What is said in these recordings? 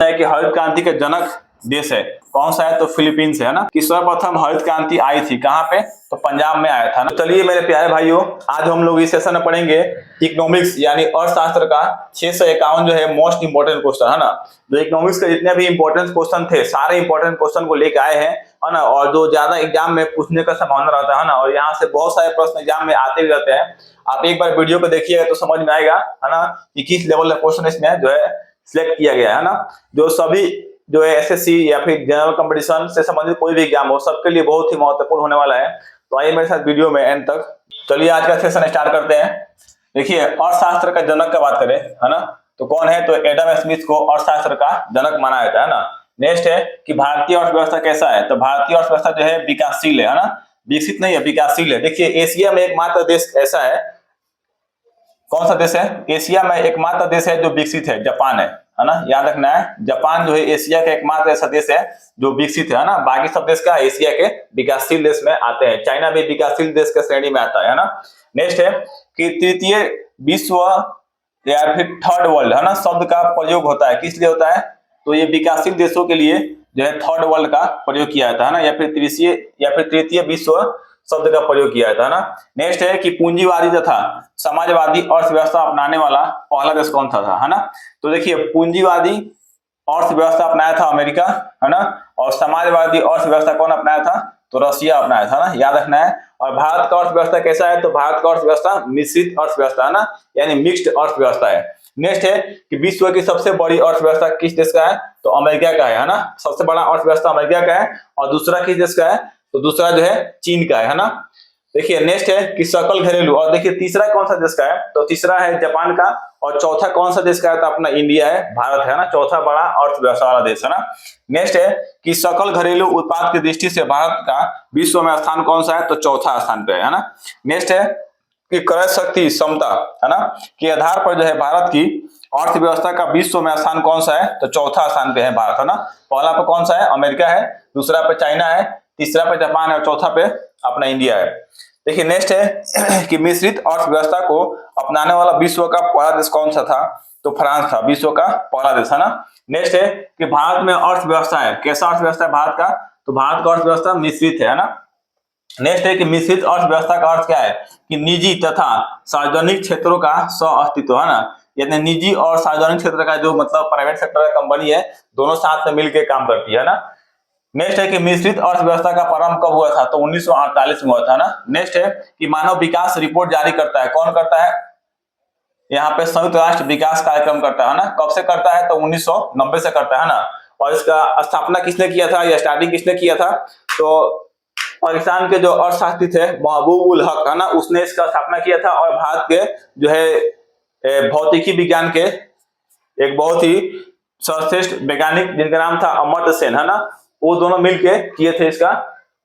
है कि हरित क्रांति के जनक देश है कौन सा है, तो फिलीपींस है ना। कि सर्वप्रथम हरित क्रांति आई थी कहाँ पे, तो पंजाब में आया था ना। चलिए मेरे प्यारे भाइयों, आज हम लोग इस सेशन में पढ़ेंगे इकोनॉमिक्स यानी अर्थशास्त्र का 651 जो है मोस्ट इंपोर्टेंट क्वेश्चन है ना। जो इकोनॉमिक्स के जितने भी इंपोर्टेंट क्वेश्चन थे सारे इंपोर्टेंट क्वेश्चन को लेकर आए हैं है ना। और जो ज्यादा एग्जाम में पूछने का संभावना रहता है ना, और यहाँ से बहुत सारे प्रश्न एग्जाम में आते भी रहते हैं। आप एक बार वीडियो को देखिएगा तो समझ में आएगा है ना कि किस लेवल का क्वेश्चन इसमें जो है सिलेक्ट किया गया है ना। जो सभी जो है एसएससी या फिर जनरल कंपटीशन से संबंधित कोई भी एग्जाम हो सबके लिए बहुत ही महत्वपूर्ण होने वाला है। तो आइए मेरे साथ वीडियो में एंड तक। चलिए आज का सेशन स्टार्ट करते हैं। देखिए अर्थशास्त्र का जनक का बात करें है ना, तो कौन है, तो एडम स्मिथ को अर्थशास्त्र का जनक माना जाता है ना। नेक्स्ट है कि भारतीय अर्थव्यवस्था कैसा है, तो भारतीय अर्थव्यवस्था जो है विकासशील है ना, विकसित नहीं है विकासशील है। देखिए एशिया में एकमात्र देश ऐसा है, कौन सा देश है, एशिया में एकमात्र देश है जो विकसित है, जापान है ना। याद रखना है जापान जो है एशिया का एकमात्र ऐसा देश है जो विकसित है ना। बाकी सब देश का एशिया के विकासशील देश में आते हैं। चाइना भी विकासशील देश के श्रेणी में आता है ना। नेक्स्ट है कि तृतीय विश्व या फिर थर्ड वर्ल्ड है ना शब्द का प्रयोग होता है, किस लिए होता है, तो ये विकासशील देशों के लिए जो है थर्ड वर्ल्ड का प्रयोग किया जाता है ना, या फिर तृतीय विश्व शब्द का प्रयोग किया जाता है ना। नेक्स्ट है कि पूंजीवादी तथा समाजवादी अर्थव्यवस्था अपनाने वाला पहला देश कौन था है ना। तो देखिए पूंजीवादी अर्थव्यवस्था अपनाया था अमेरिका है ना, और समाजवादी अर्थव्यवस्था कौन अपनाया था, तो रशिया अपनाया था ना, याद रखना है। और भारत का अर्थव्यवस्था कैसा है, तो भारत का अर्थव्यवस्था मिश्रित अर्थव्यवस्था है ना, यानी मिक्स्ड अर्थव्यवस्था है। नेक्स्ट है कि विश्व की सबसे बड़ी अर्थव्यवस्था किस देश का है, तो अमेरिका का है ना। सबसे बड़ा अर्थव्यवस्था अमेरिका का है। और दूसरा किस देश का है, तो दूसरा जो है चीन का है ना। देखिए नेक्स्ट है कि सकल घरेलू, और देखिए तीसरा कौन सा देश का है, तो तीसरा है जापान का। और चौथा कौन सा देश का है, तो अपना इंडिया है, भारत है ना, चौथा बड़ा अर्थव्यवस्था वाला देश है ना। नेक्स्ट है कि सकल घरेलू उत्पाद की दृष्टि से भारत का विश्व में स्थान कौन सा है, तो चौथा स्थान पे है ना। नेक्स्ट है कि क्रय शक्ति क्षमता है ना के आधार पर जो है भारत की अर्थव्यवस्था का विश्व में स्थान कौन सा है, तो चौथा स्थान पे है भारत है ना। पहला पे कौन सा है, अमेरिका है, दूसरा पे चाइना है, तीसरा पे जापान है, और चौथा पे अपना इंडिया है। देखिए नेक्स्ट है कि मिश्रित अर्थव्यवस्था को अपनाने वाला विश्व का पहला देश कौन सा था, तो फ्रांस था, विश्व का पहला देश है ना। नेक्स्ट है कि भारत में अर्थव्यवस्था है, कैसा अर्थव्यवस्था है भारत का, तो भारत का अर्थव्यवस्था मिश्रित है ना। नेक्स्ट है कि मिश्रित अर्थव्यवस्था का अर्थ क्या है, कि निजी तथा सार्वजनिक क्षेत्रों का सह अस्तित्व है ना, यानी निजी और सार्वजनिक क्षेत्र का जो मतलब प्राइवेट सेक्टर का कंपनी है दोनों साथ में मिलकर काम करती है ना। नेक्स्ट है कि मिश्रित अर्थव्यवस्था का प्रारंभ कब हुआ था, तो 1948 में हुआ था ना। नेक्स्ट है कि मानव विकास रिपोर्ट जारी करता है, कौन करता है, यहाँ पे संयुक्त राष्ट्र विकास कार्यक्रम करता है ना। कब से करता है, तो 1990 से करता है ना। और इसका स्थापना किसने किया था या स्टार्टिंग किसने किया था, तो पाकिस्तान के जो अर्थशास्त्री थे महबूब उल हक है ना, उसने इसका स्थापना किया था। और भारत के जो है भौतिकी विज्ञान के एक बहुत ही सर्वश्रेष्ठ वैज्ञानिक जिनका नाम था अमर्त्य सेन है ना, वो दोनों मिलके किए थे इसका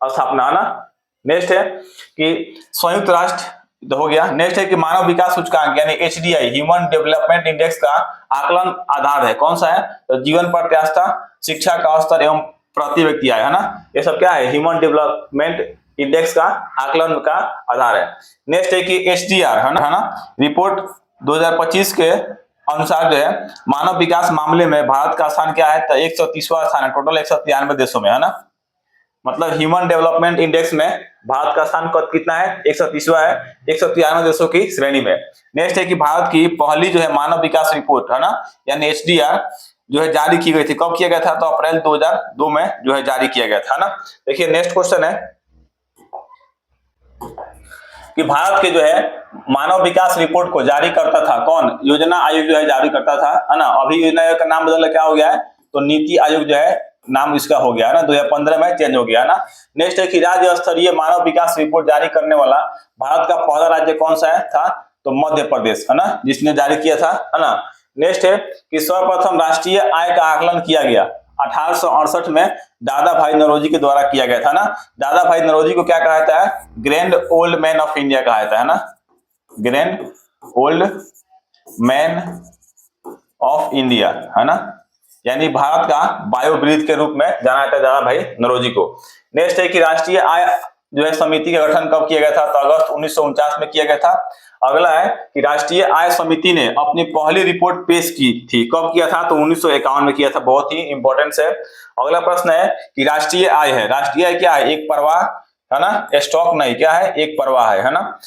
स्थापना है ना। नेक्स्ट है कि संयुक्त राष्ट्र हो गया। नेक्स्ट है कि मानव विकास सूचकांक यानी एचडीआई ह्यूमन डेवलपमेंट इंडेक्स का आकलन आधार है, कौन सा है, तो जीवन प्रत्याशा, शिक्षा का स्तर एवं प्रति व्यक्ति आय है ना। ये सब क्या है, ह्यूमन डेवलपमेंट इंडेक्स का आकलन का आधार है। नेक्स्ट है कि एचडीआर है ना रिपोर्ट 2025 के अनुसार जो है मानव विकास मामले में भारत का स्थान क्या है, तो 130वां स्थान है टोटल 193 देशों में है ना। मतलब ह्यूमन डेवलपमेंट इंडेक्स में भारत का स्थान कितना है, 130वां है, 193 देशों की श्रेणी में। नेक्स्ट है कि भारत की पहली जो है मानव विकास रिपोर्ट है ना, यानी एचडीआर जो है जारी की गई थी, कब किया गया था, तो अप्रैल 2002 में जो है जारी किया गया था ना। देखिए नेक्स्ट क्वेश्चन है कि भारत के जो है मानव विकास रिपोर्ट को जारी करता था कौन, योजना आयोग जो है जारी करता था है ना। अभी योजना आयोग का नाम बदल क्या हो गया है, तो नीति आयोग जो है नाम इसका हो गया है ना, 2015 में चेंज हो गया है ना। नेक्स्ट है कि राज्य स्तरीय मानव विकास रिपोर्ट जारी करने वाला भारत का पहला राज्य कौन सा है था, तो मध्य प्रदेश है ना, जिसने जारी किया था है ना। नेक्स्ट है कि सर्वप्रथम राष्ट्रीय आय का आकलन किया गया 1868 में दादा भाई नौरोजी के द्वारा किया गया था ना। दादा भाई नौरोजी को क्या कहा जाता है, grand old man of India कहा जाता है ना, grand old man of India है ना, यानी भारत का बायोब्रीथ के रूप में जाना जाता है दादा भाई नौरोजी को। नेक्स्ट है कि राष्ट्रीय आय जो है समिति का गठन कब किया गया था, तो अगस्त 1949 में किया गया था। अगला है कि राष्ट्रीय आय समिति ने अपनी पहली रिपोर्ट पेश की थी, कब किया था, तो 1951 में किया था, बहुत ही इंपॉर्टेंट है। अगला प्रश्न है कि राष्ट्रीय आय है, राष्ट्रीय आय क्या है, एक प्रवाह है ना, स्टॉक नहीं, क्या है, एक प्रवाह है ना।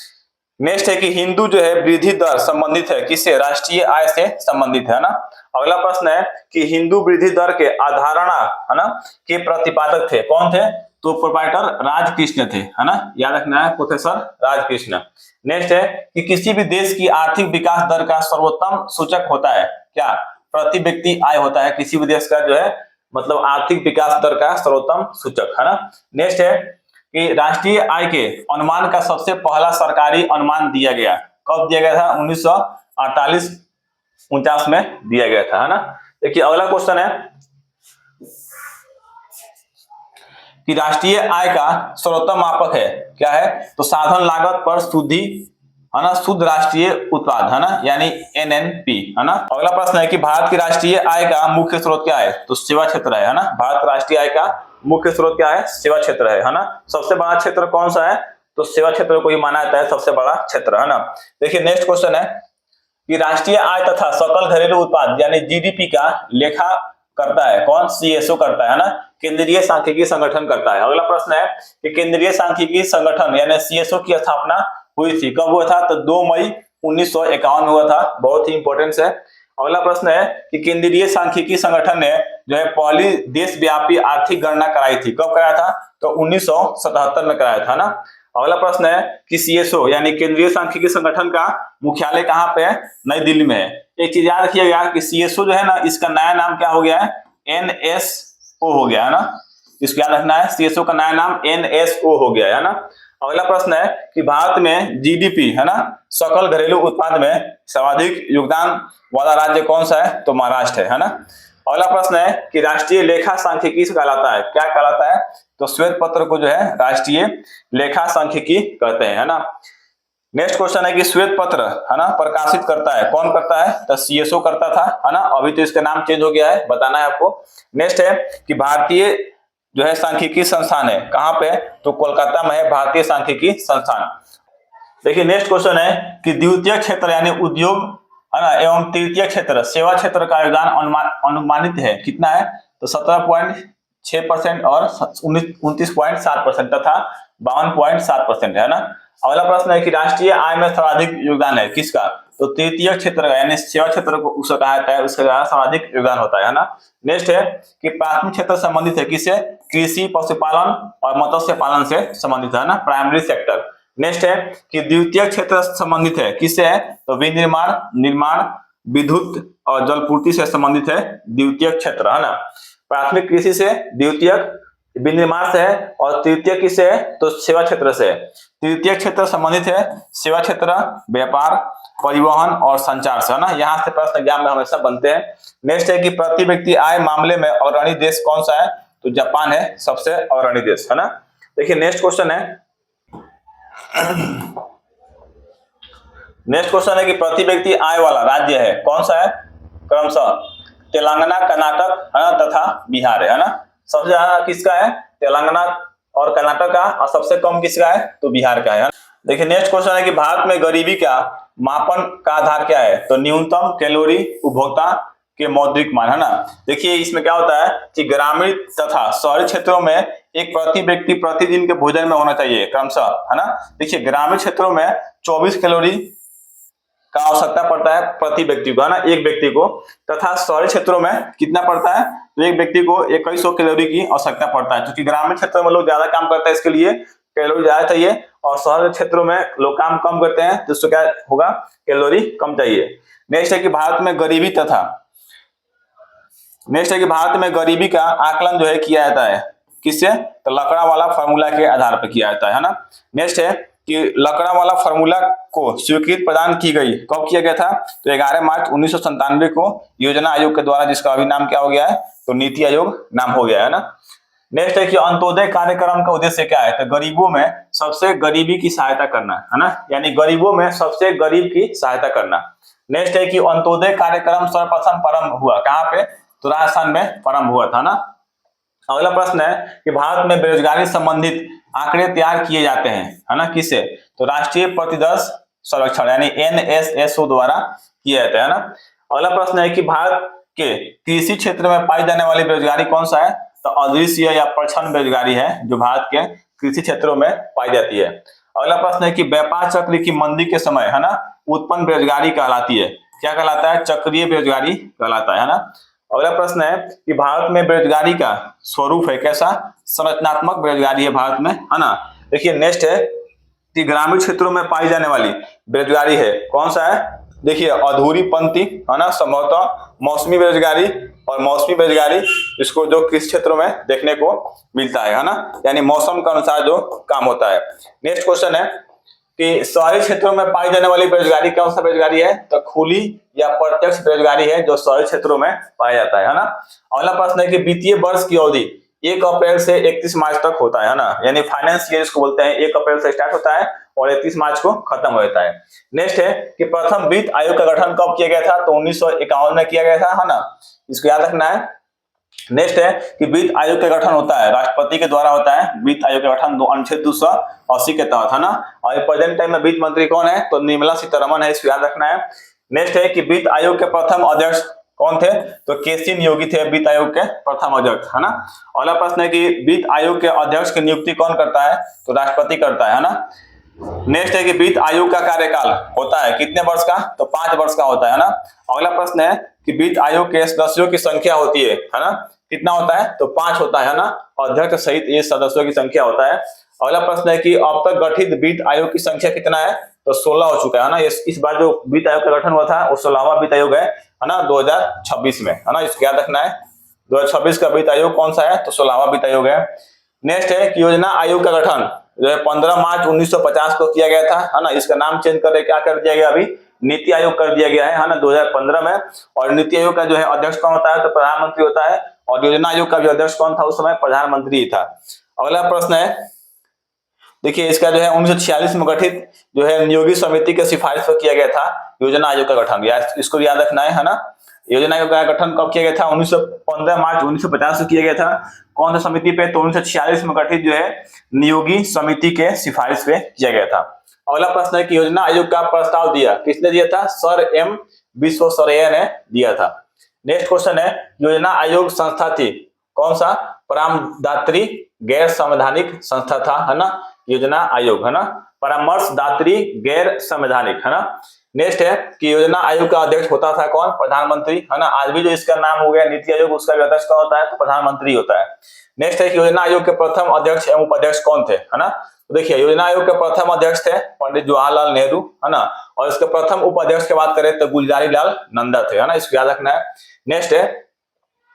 नेक्स्ट है कि हिंदू जो है वृद्धि दर संबंधित है किससे, राष्ट्रीय आय से संबंधित है ना। अगला प्रश्न है कि हिंदू वृद्धि दर के अवधारणा है ना के प्रतिपादक थे, कौन थे, तो प्रोप्राइटर राजकृष्ण थे, है ना, याद रखना है, प्रोफेसर राजकृष्ण। नेक्स्ट है कि किसी भी देश की आर्थिक विकास दर का सर्वोत्तम सूचक होता है क्या, प्रति व्यक्ति आय होता है किसी भी देश का जो है मतलब आर्थिक विकास दर का सर्वोत्तम सूचक, है ना। नेक्स्ट है कि राष्ट्रीय आय के अनुमान का सबसे पहला सरकारी अनुमान दिया गया, कब दिया गया था, 1948-49 में दिया गया था, है ना। देखिए अगला क्वेश्चन है कि राष्ट्रीय आय का सर्वोत्तम मापक है, क्या है, तो साधन लागत पर शुद्धि, है ना, शुद्ध राष्ट्रीय उत्पाद, है ना, यानी एनएनपी, है ना। अगला प्रश्न है कि भारत की राष्ट्रीय आय का मुख्य स्रोत क्या है, तो सेवा क्षेत्र है ना। भारत का राष्ट्रीय आय का मुख्य स्रोत क्या है, सेवा क्षेत्र है ना। सबसे बड़ा क्षेत्र कौन सा है, तो सेवा क्षेत्र को ही माना जाता है सबसे बड़ा क्षेत्र, है ना। देखिए नेक्स्ट क्वेश्चन है कि राष्ट्रीय आय तथा सकल घरेलू उत्पाद यानी जीडीपी का लेखा करता है कौन, सीएसओ करता है ना, केंद्रीय सांख्यिकी संगठन करता है। अगला प्रश्न है कि केंद्रीय सांख्यिकी संगठन यानी सीएसओ की स्थापना हुई थी, कब हुआ था, तो 2 मई 1951 में हुआ था, बहुत ही इंपॉर्टेंट है। अगला प्रश्न है कि केंद्रीय सांख्यिकी संगठन ने जो है पहली देशव्यापी आर्थिक गणना कराई थी, कब कराया था, तो 1977 में कराया था ना। अगला प्रश्न है कि सीएसओ यानी केंद्रीय सांख्यिकी संगठन का मुख्यालय कहाँ पे है, नई दिल्ली में है। एक चीज याद रखिएगा कि सीएसओ जो है ना, इसका नया नाम क्या हो गया है, एनएसओ हो गया है ना, इसको याद रखना है, सीएसओ का नया नाम एनएसओ हो गया है ना। अगला प्रश्न है कि भारत में जीडीपी, है ना, सकल घरेलू उत्पाद में सर्वाधिक योगदान वाला राज्य कौन सा है, तो महाराष्ट्र है ना। अगला प्रश्न है कि राष्ट्रीय लेखा सांख्यिकी कहलाता है, क्या कहलाता है, तो श्वेत पत्र को जो है राष्ट्रीय लेखा सांख्यिकी कहते हैं, है ना। नेक्स्ट क्वेश्चन है कि श्वेत पत्र, है ना, प्रकाशित करता है कौन करता है, तो सीएसओ करता था, है ना, अभी तो इसका नाम चेंज हो गया है, बताना है आपको। नेक्स्ट है कि भारतीय जो है सांख्यिकी संस्थान है कहाँ पे, तो कोलकाता में है भारतीय सांख्यिकी संस्थान। देखिए नेक्स्ट क्वेश्चन है कि द्वितीय क्षेत्र यानी उद्योग, है ना, एवं तृतीय क्षेत्र सेवा क्षेत्र का योगदान अनुमानित है कितना है, तो 17.6% और 29.7% तथा 52.7% है ना। अगला प्रश्न है कि राष्ट्रीय आय में सर्वाधिक योगदान है किसका, तो तृतीय क्षेत्र का यानी सेवा क्षेत्र को उसका कहा जाता है, उसका सर्वाधिक योगदान होता है ना। नेक्स्ट है कि प्राथमिक क्षेत्र संबंधित है किससे, कृषि पशुपालन और मत्स्य पालन से संबंधित है ना, प्राइमरी सेक्टर। नेक्स्ट है कि द्वितीय क्षेत्र संबंधित है किससे है, तो विनिर्माण, निर्माण, विद्युत और जलपूर्ति से संबंधित है द्वितीय क्षेत्र, है ना। प्राथमिक कृषि से, द्वितीयक विनिर्माण से है और तृतीय किससे है, तो सेवा क्षेत्र से। तृतीय क्षेत्र संबंधित है सेवा क्षेत्र, व्यापार, परिवहन और संचार से, है ना। यहाँ से प्रश्न एग्जाम में हमेशा बनते हैं। नेक्स्ट है कि प्रति व्यक्ति आय मामले में अग्रणी देश कौन सा है, तो जापान है सबसे अग्रणी देश, है ना। देखिए नेक्स्ट क्वेश्चन है, नेक्स्ट क्वेश्चन है कि प्रति व्यक्ति आय वाला राज्य है कौन सा है, क्रमशः तेलंगाना, कर्नाटक, है ना, तथा बिहार है ना। सबसे ज्यादा किसका है, तेलंगाना और कर्नाटक का, और सबसे कम किसका है, तो बिहार का है। देखिए नेक्स्ट क्वेश्चन है कि भारत में गरीबी का मापन का आधार क्या है, तो न्यूनतम कैलोरी उपभोक्ता के मौद्रिक मान, है ना। देखिए इसमें क्या होता है कि ग्रामीण तथा शहरी क्षेत्रों में एक प्रति व्यक्ति प्रतिदिन के भोजन में होना चाहिए क्रमशः, है ना। देखिए ग्रामीण क्षेत्रों में 24 कैलोरी का आवश्यकता पड़ता है प्रति व्यक्ति को, है ना, एक व्यक्ति को, तथा शहरी क्षेत्रों में कितना पड़ता है, तो एक व्यक्ति को 2100 कैलोरी की आवश्यकता पड़ता है, क्योंकि ग्रामीण क्षेत्रों में लोग ज्यादा काम करते हैं, इसके लिए कैलोरी ज्यादा चाहिए, और शहरी क्षेत्रों में लोग काम कम करते हैं तो इससे क्या होगा, कैलोरी कम चाहिए। नेक्स्ट है कि भारत में गरीबी तथा, नेक्स्ट है कि भारत में गरीबी का आकलन जो है किया जाता है किससे, तो लकड़ा वाला फार्मूला के आधार पर किया जाता है ना। नेक्स्ट है कि लकड़ा वाला फार्मूला को स्वीकृति प्रदान की गई, कब किया गया था, तो 11 मार्च 1997 को योजना आयोग के द्वारा, जिसका अभी नाम क्या हो गया है, तो नीति आयोग नाम हो गया है ना। नेक्स्ट है कि अंत्योदय कार्यक्रम का उद्देश्य क्या है, तो गरीबों में सबसे गरीबी की सहायता करना, है ना, यानी गरीबों में सबसे गरीब की सहायता करना। नेक्स्ट है कि अंत्योदय कार्यक्रम सर्वप्रथम प्रारंभ हुआ कहाँ पे, तो राजस्थान में प्रारंभ हुआ था ना। अगला प्रश्न है कि भारत में बेरोजगारी संबंधित आंकड़े तैयार किए जाते हैं, है ना, किससे? तो राष्ट्रीय प्रतिदर्श सर्वेक्षण यानी NSSO द्वारा किया जाता है ना। अगला प्रश्न है कि भारत के कृषि क्षेत्र में पाई जाने वाली बेरोजगारी कौन सा है? तो अदृश्य या प्रच्छन्न बेरोजगारी है जो भारत के कृषि क्षेत्रों में पाई जाती है। अगला प्रश्न है कि व्यापार चक्र की मंदी के समय, है ना, उत्पन्न बेरोजगारी कहलाती है, क्या कहलाता है? चक्रीय बेरोजगारी कहलाता है ना। अगला प्रश्न है कि भारत में बेरोजगारी का स्वरूप है कैसा? संरचनात्मक बेरोजगारी है भारत में, है ना। देखिए नेक्स्ट है कि ग्रामीण क्षेत्रों में पाई जाने वाली बेरोजगारी है कौन सा है? देखिए अधूरी पंक्ति, है ना, संभवतः मौसमी बेरोजगारी, और मौसमी बेरोजगारी इसको जो कृषि क्षेत्रों में देखने को मिलता है ना, यानी मौसम के अनुसार जो काम होता है। नेक्स्ट क्वेश्चन है कि शहरी क्षेत्रों में पाई जाने वाली बेरोजगारी कौन सा बेरोजगारी है? तो खुली या प्रत्यक्ष बेरोजगारी है जो शहरी क्षेत्रों में पाया जाता है ना। अगला प्रश्न है कि वित्तीय वर्ष की अवधि 1 अप्रैल से 31 मार्च तक होता है ना, यानी फाइनेंस ईयर इसको बोलते हैं। 1 अप्रैल से स्टार्ट होता है और 31 मार्च को खत्म हो जाता है। नेक्स्ट है कि प्रथम वित्त आयोग का गठन कब किया गया था? तो 1951 में किया गया था, है ना, इसको याद रखना है। नेक्स्ट है कि वित्त आयोग का गठन होता है राष्ट्रपति के द्वारा होता है। वित्त आयोग का गठन अनुच्छेद 280 के तहत, है ना। और प्रेजेंट टाइम में वित्त मंत्री कौन है? तो निर्मला सीतारमण है, इसको याद रखना है। नेक्स्ट है कि वित्त आयोग के प्रथम अध्यक्ष कौन थे? तो केसी नियोगी थे वित्त आयोग के प्रथम अध्यक्ष, है ना। अगला प्रश्न है कि वित्त आयोग के अध्यक्ष की नियुक्ति कौन करता है? तो राष्ट्रपति करता है ना। नेक्स्ट है कि वित्त आयोग का कार्यकाल होता है कितने वर्ष का? तो 5 वर्ष का होता है ना। अगला प्रश्न है कि वित्त आयोग के सदस्यों की संख्या होती है ना, कितना होता है? तो 5 होता है ना, अध्यक्ष सहित ये सदस्यों की संख्या होता है। अगला प्रश्न है कि अब तक गठित वित्त आयोग की संख्या कितना है? तो 16 हो चुका है ना। इस बार जो वित्त आयोग का गठन हुआ था वो 16वां वित्त आयोग है ना, 2026 में, है ना, इसको याद रखना है। 2026 का वित्त आयोग कौन सा है? तो 16वां वित्त आयोग है। नेक्स्ट है कि योजना आयोग का गठन जो है 15 मार्च 1950 को किया गया था, है ना। इसका नाम चेंज करके क्या कर दिया गया? अभी नीति आयोग कर दिया गया है ना, 2015 में। और नीति आयोग का जो है अध्यक्ष कौन होता है? तो प्रधानमंत्री होता है। और योजना आयोग का भी अध्यक्ष कौन था उस समय? प्रधानमंत्री था। अगला प्रश्न है, देखिए इसका जो है 1946 में गठित जो है नियोगी समिति के सिफारिश पर किया गया था योजना आयोग का गठन, इसको याद रखना है ना। योजना आयोग का गठन कब किया गया था? 15 मार्च 1950 को किया गया था। कौन सा समिति पे? तो 1946 में गठित जो है नियोगी समिति के सिफारिश पे किया गया था। अगला प्रश्न है कि योजना आयोग का प्रस्ताव दिया किसने दिया था? सर एम विश्वेश्वरैया ने दिया था। नेक्स्ट क्वेश्चन है योजना आयोग संस्था थी कौन सा? परामर्शदात्री गैर संवैधानिक संस्था था, है ना, योजना आयोग, है ना, परामर्शदात्री गैर संवैधानिक, है ना। नेक्स्ट है कि योजना आयोग का अध्यक्ष होता था कौन? प्रधानमंत्री, है ना। आज भी जो इसका नाम हो गया नीति आयोग, उसका भी अध्यक्ष कौन होता है? तो प्रधानमंत्री होता है। नेक्स्ट है कि योजना आयोग के प्रथम अध्यक्ष एवं उपाध्यक्ष कौन थे, है ना। तो देखिए योजना आयोग के प्रथम अध्यक्ष थे पंडित जवाहरलाल नेहरू, है ना। और इसके प्रथम उपाध्यक्ष की बात करें तो गुलजारी लाल नंदा थे, है ना, इसको याद रखना है। नेक्स्ट है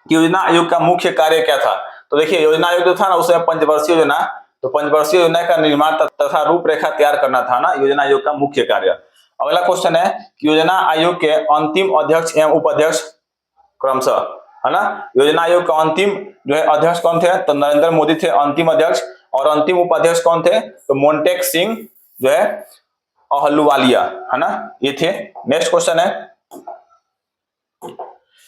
कि योजना आयोग का मुख्य कार्य क्या था? तो देखिए योजना आयोग जो था ना उसमें पंचवर्षीय योजना, तो पंचवर्षीय योजना का निर्माण तथा रूपरेखा तैयार करना था ना योजना आयोग का मुख्य कार्य। अगला क्वेश्चन है कि योजना आयोग के अंतिम अध्यक्ष एवं उपाध्यक्ष क्रमशः, है ना। योजना आयोग का अंतिम जो है अध्यक्ष कौन थे? तो नरेंद्र मोदी थे अंतिम अध्यक्ष। और अंतिम उपाध्यक्ष कौन थे? तो मोन्टेक सिंह जो है अहलुवालिया, है ना, ये थे। नेक्स्ट क्वेश्चन है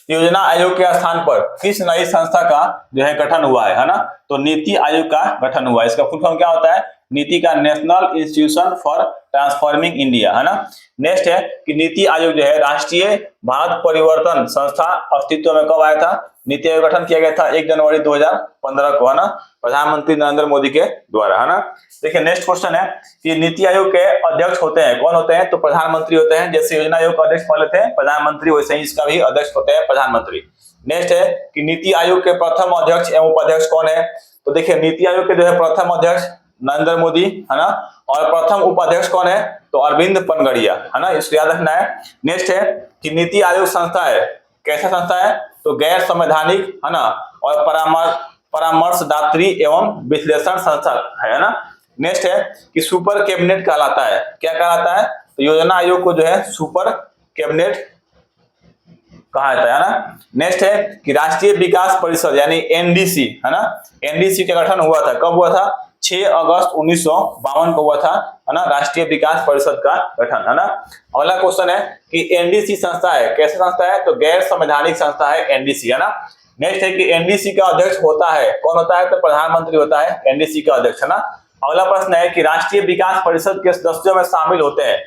योजना आयोग के स्थान पर किस नई संस्था का जो है गठन हुआ है ना। तो नीति आयोग का गठन हुआ है। इसका फुल फॉर्म क्या होता है? नीति का national institution for transforming India, है ना। नेक्स्ट है कि नीति आयोग जो है राष्ट्रीय भारत परिवर्तन संस्था अस्तित्व में कब आया था? नीति आयोग गठन किया गया था 1 जनवरी 2015 को, है ना, प्रधानमंत्री नरेंद्र मोदी के द्वारा, है ना। देखिए नेक्स्ट क्वेश्चन है कि नीति आयोग के अध्यक्ष होते हैं कौन होते हैं? तो प्रधानमंत्री होते हैं। जैसे योजना आयोग का अध्यक्ष पहले थे प्रधानमंत्री, वैसे ही इसका भी अध्यक्ष होते हैं प्रधानमंत्री। नेक्स्ट है कि नीति आयोग के प्रथम अध्यक्ष एवं उपाध्यक्ष कौन है? तो देखिए नीति आयोग के जो है प्रथम अध्यक्ष नरेंद्र मोदी, है ना। और प्रथम उपाध्यक्ष कौन है? तो अरविंद पनगड़िया, है ना, इसको याद रखना है। नेक्स्ट है कि नीति आयोग संस्था है कैसा संस्था है? तो गैर संवैधानिक, है ना, और परामर्शदात्री एवं विश्लेषण संस्था है ना। नेक्स्ट है कि सुपर कैबिनेट कहलाता है, क्या कहलाता है? तो योजना आयोग को जो है सुपर कैबिनेट कहा जाता है ना। नेक्स्ट है कि राष्ट्रीय विकास परिषद यानी एनडीसी, है ना, एनडीसी का गठन हुआ था कब हुआ था? 6 अगस्त 1952 को हुआ था, है ना, राष्ट्रीय विकास परिषद का गठन, है ना। अगला क्वेश्चन है कि एनडीसी संस्था है कैसे संस्था है? तो गैर संवैधानिक संस्था है एनडीसी, है ना। नेक्स्ट है कि एनडीसी का अध्यक्ष होता है, कौन होता है? तो प्रधानमंत्री होता है एनडीसी का अध्यक्ष, है ना। अगला प्रश्न है कि राष्ट्रीय विकास परिषद के सदस्यों में शामिल होते हैं,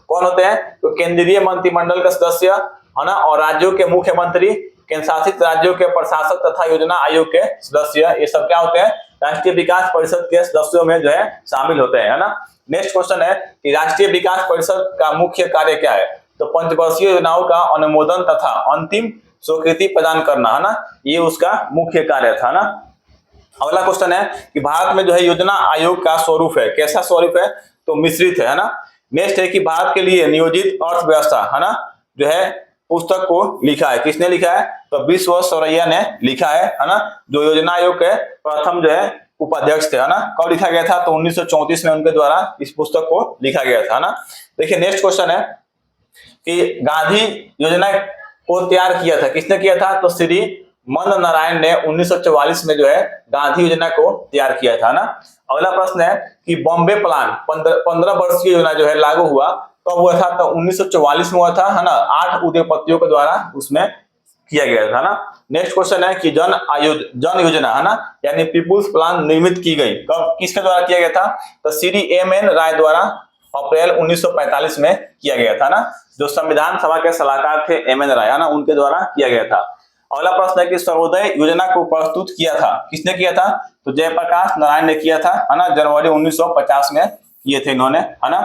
कौन होते हैं? तो केंद्रीय मंत्रिमंडल के सदस्य, है ना, और राज्यों के मुख्यमंत्री, केंद्र शासित राज्यों के प्रशासक तथा योजना आयोग के सदस्य, ये सब क्या होते हैं? राष्ट्रीय विकास परिषद के सदस्यों में जो है शामिल होते हैं, है ना। नेक्स्ट क्वेश्चन है कि राष्ट्रीय विकास परिषद का मुख्य कार्य क्या है? तो पंचवर्षीय योजनाओं का अनुमोदन तथा अंतिम स्वीकृति प्रदान करना, है ना, ये उसका मुख्य कार्य था ना। अगला क्वेश्चन है कि भारत में जो है योजना आयोग का स्वरूप है, कैसा स्वरूप है? तो मिश्रित है ना। नेक्स्ट है कि भारत के लिए नियोजित अर्थव्यवस्था, है ना, जो है पुस्तक को लिखा है, किसने लिखा है? तो विश्वेश्वरैया ने लिखा है ना, जो योजना आयोग के प्रथम जो है उपाध्यक्ष थे, है ना। कब लिखा गया था? तो 1934 में उनके द्वारा इस पुस्तक को लिखा गया था ना। देखिए नेक्स्ट क्वेश्चन है कि गांधी योजना को तैयार किया था, किसने किया था? तो श्री मंद नारायण ने 1944 में जो है गांधी योजना को तैयार किया था ना। अगला प्रश्न है कि बॉम्बे प्लान 15 वर्षीय योजना जो है लागू हुआ, कब हुआ था? तो 1944 में हुआ था, है ना। 8 उद्योगपतियों के द्वारा उसमें किया गया था ना। नेक्स्ट क्वेश्चन है कि जन योजना, है ना, यानी पीपुल्स प्लान निर्मित की गई, कब किसके द्वारा किया गया था? तो श्री एम.एन. राय द्वारा अप्रैल 1945 में किया गया था ना, जो संविधान सभा के सलाहकार थे एम.एन. राय, है ना, उनके द्वारा किया गया था। अगला प्रश्न है कि सर्वोदय योजना को प्रस्तुत किया था, किसने किया था? तो जयप्रकाश नारायण ने किया था, है ना, जनवरी 1950 में किए थे इन्होंने, है ना।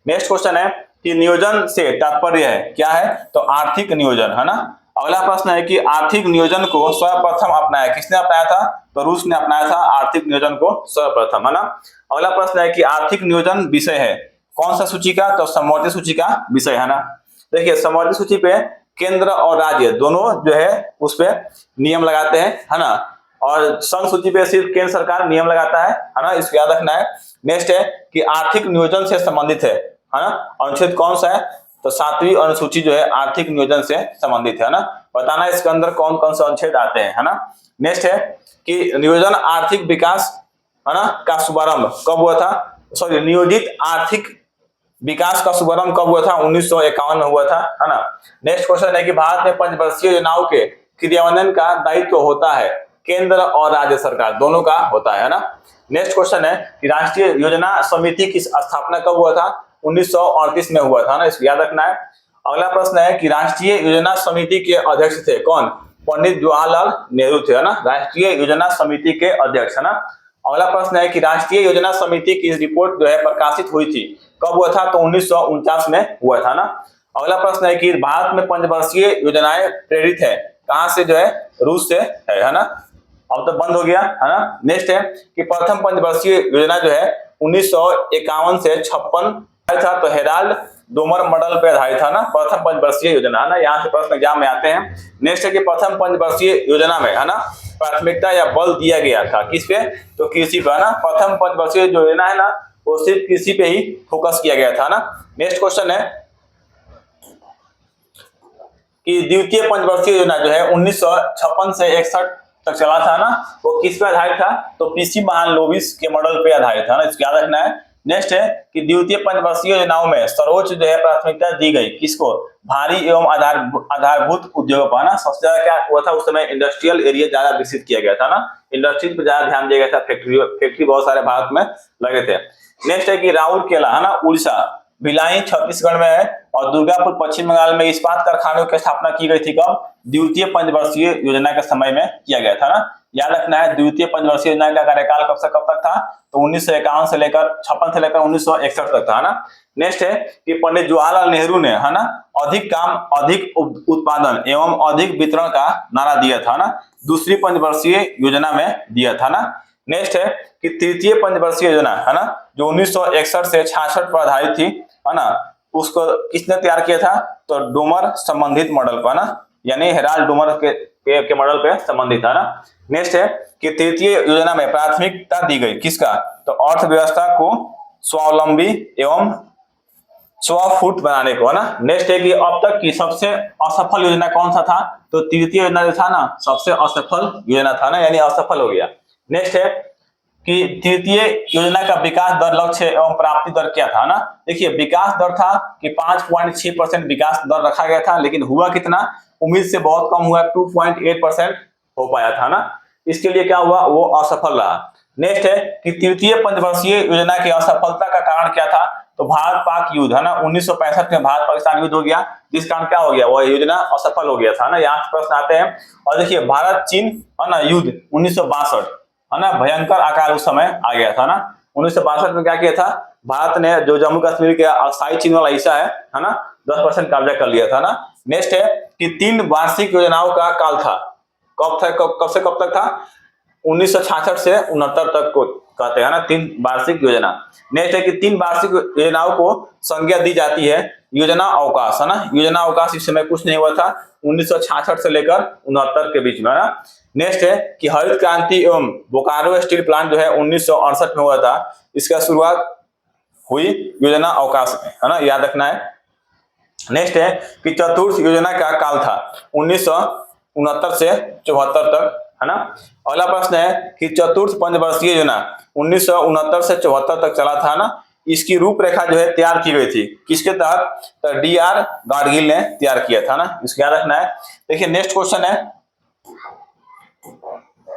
नेक्स्ट क्वेश्चन है कि नियोजन से तात्पर्य है, क्या है? तो आर्थिक नियोजन, है ना। अगला प्रश्न है कि आर्थिक नियोजन को सर्वप्रथम अपनाया, किसने अपनाया था? तो रूस ने अपनाया था आर्थिक नियोजन को सर्वप्रथम, है ना। अगला प्रश्न है कि आर्थिक नियोजन विषय है कौन सा सूची का? तो समवर्ती सूची का विषय, है ना। देखिए समवर्ती सूची पे केंद्र और राज्य दोनों जो है उस पे नियम लगाते हैं, है ना, और संघ सूची पे सिर्फ केंद्र सरकार नियम लगाता है ना, इसको याद रखना है। नेक्स्ट है कि आर्थिक नियोजन से संबंधित है ना, अनुच्छेद कौन सा है? तो 7वीं अनुसूची जो है आर्थिक नियोजन से संबंधित है ना, बताना इसके अंदर कौन कौन से अनुच्छेद आते हैं, है ना। नेक्स्ट है कि नियोजन आर्थिक विकास, है ना, का शुभारंभ कब हुआ था? सॉरी, नियोजित आर्थिक विकास का शुभारंभ कब हुआ था? 1951 में हुआ था, है ना। नेक्स्ट क्वेश्चन है कि भारत में पंचवर्षीय योजनाओं के क्रियान्वयन का दायित्व होता है केंद्र और राज्य सरकार दोनों का होता है ना। नेक्स्ट क्वेश्चन है कि राष्ट्रीय योजना समिति की स्थापना कब हुआ था? 1938 में हुआ था ना, इसको याद रखना है। अगला प्रश्न है कि राष्ट्रीय योजना समिति के अध्यक्ष थे कौन? पंडित जवाहरलाल नेहरू थे, है ना, राष्ट्रीय योजना समिति के अध्यक्ष, है ना। अगला प्रश्न है कि राष्ट्रीय योजना समिति की रिपोर्ट जो है प्रकाशित हुई थी, कब हुआ था? तो 1949 में हुआ था ना। अगला प्रश्न है कि भारत में पंचवर्षीय योजनाएं प्रेरित है कहां से? जो है रूस से है ना। अब तो बंद हो गया, है ना। नेक्स्ट है कि प्रथम पंचवर्षीय योजना जो है 1951 से 56 था, तो हेराल्ड डोमर मॉडल पे आधारित था ना, प्रथम पंचवर्षीय योजना, है ना। यहाँ से प्रश्न एग्जाम में आते हैं। नेक्स्ट है कि प्रथम पंचवर्षीय योजना में, है ना, प्राथमिकता या बल दिया गया था किस पे? तो कृषि पे, है ना। प्रथम पंचवर्षीय जो योजना है ना वो सिर्फ कृषि पे ही फोकस किया गया था ना। नेक्स्ट क्वेश्चन है कि द्वितीय पंचवर्षीय योजना जो है 1956 से 61 तक चला था ना, वो किस पे आधारित था? तो पीसी महालनोबिस के मॉडल पे आधारित था ना, इसको याद रखना है। नेक्स्ट है कि द्वितीय पंचवर्षीय योजनाओं में सर्वोच्च जो है प्राथमिकता दी गई किसको? भारी एवं आधारभूत उद्योगों पर, ना। सबसे ज्यादा क्या हुआ था उस समय? इंडस्ट्रियल एरिया ज्यादा विकसित किया गया था ना, इंडस्ट्री पे ज्यादा ध्यान दिया गया था, फैक्ट्री बहुत सारे भारत में लगे थे। नेक्स्ट है कि राउरकेला, है ना, उड़ीसा, भिलाई छत्तीसगढ़ में है, और दुर्गापुर पश्चिम बंगाल में इस्पात कारखानों की स्थापना की गई थी कब? द्वितीय पंचवर्षीय योजना के समय में किया गया था ना। याद रखना है द्वितीय पंचवर्षीय योजना का कार्यकाल कब से कब तक था? तो 1951 से लेकर 56 से लेकर 1961 तक था ना। नेक्स्ट है कि पंडित जवाहरलाल नेहरू ने, है ना, अधिक काम अधिक उत्पादन एवं अधिक वितरण का नारा दिया था ना, दूसरी पंचवर्षीय योजना में दिया था ना। नेक्स्ट है कि तृतीय पंचवर्षीय योजना, है ना, जो 1961 से 66 पर आधारित थी, है ना, उसको किसने तैयार किया था? तो डोमर संबंधित मॉडल पर ना, यानी हेराल्ड डोमर के मॉडल पे संबंधित था ना। नेक्स्ट है कि तृतीय योजना में प्राथमिकता दी गई किसका? तो अर्थव्यवस्था को स्वावलंबी एवं स्वफुट बनाने को, है ना। नेक्स्ट है कि अब तक की सबसे असफल योजना कौन सा था? तो तृतीय योजना जो था ना सबसे असफल योजना था ना, यानी असफल हो गया। नेक्स्ट है कि तृतीय योजना का विकास दर लक्ष्य एवं प्राप्ति दर क्या था ना। देखिए विकास दर था कि 5.6% विकास दर रखा गया था, लेकिन हुआ कितना? उम्मीद से बहुत कम हुआ, 2.8%, हो पाया था ना, इसके लिए क्या हुआ, वो असफल रहा। नेक्स्ट है कि तृतीय पंचवर्षीय योजना की असफलता का कारण क्या था, तो भारत पाक युद्ध है ना, 1965 में भारत पाकिस्तान युद्ध हो गया, जिस कारण क्या हो गया, वह योजना असफल हो गया था ना। यहाँ से प्रश्न आते हैं। और देखिए भारत चीन है ना युद्ध 1962 है ना, भयंकर आकार उस समय आ गया था ना। 1962 में क्या किया था, भारत ने जो जम्मू कश्मीर के अस्थायी चीन वाला हिस्सा है ना, 10% कब्जा कर लिया था ना। नेक्स्ट है कि 3 वार्षिक योजनाओं का काल था, कब था, कब से कब तक था, 1966 से 69 तक को कहते हैं ना 3 वार्षिक योजना। नेक्स्ट है कि 3 वार्षिक योजनाओं को संज्ञा दी जाती है योजना अवकाश है ना। योजना अवकाश इस समय कुछ नहीं हुआ था 1966 से लेकर 69 के बीच में है ना। नेक्स्ट है कि हरित क्रांति एवं बोकारो स्टील प्लांट जो है 1968 में हुआ था, इसका शुरुआत हुई योजना अवकाश में है ना, याद रखना है। नेक्स्ट है कि चतुर्थ योजना का काल था 1969 से 74 तक है ना। अगला प्रश्न है कि चतुर्थ पंचवर्षीय योजना 1969 से 74 तक चला था ना, इसकी रूपरेखा जो है तैयार की गई थी किसके तहत, तो डी.आर. गाडगिल ने तैयार किया था ना, इसको याद रखना है। देखिए नेक्स्ट क्वेश्चन है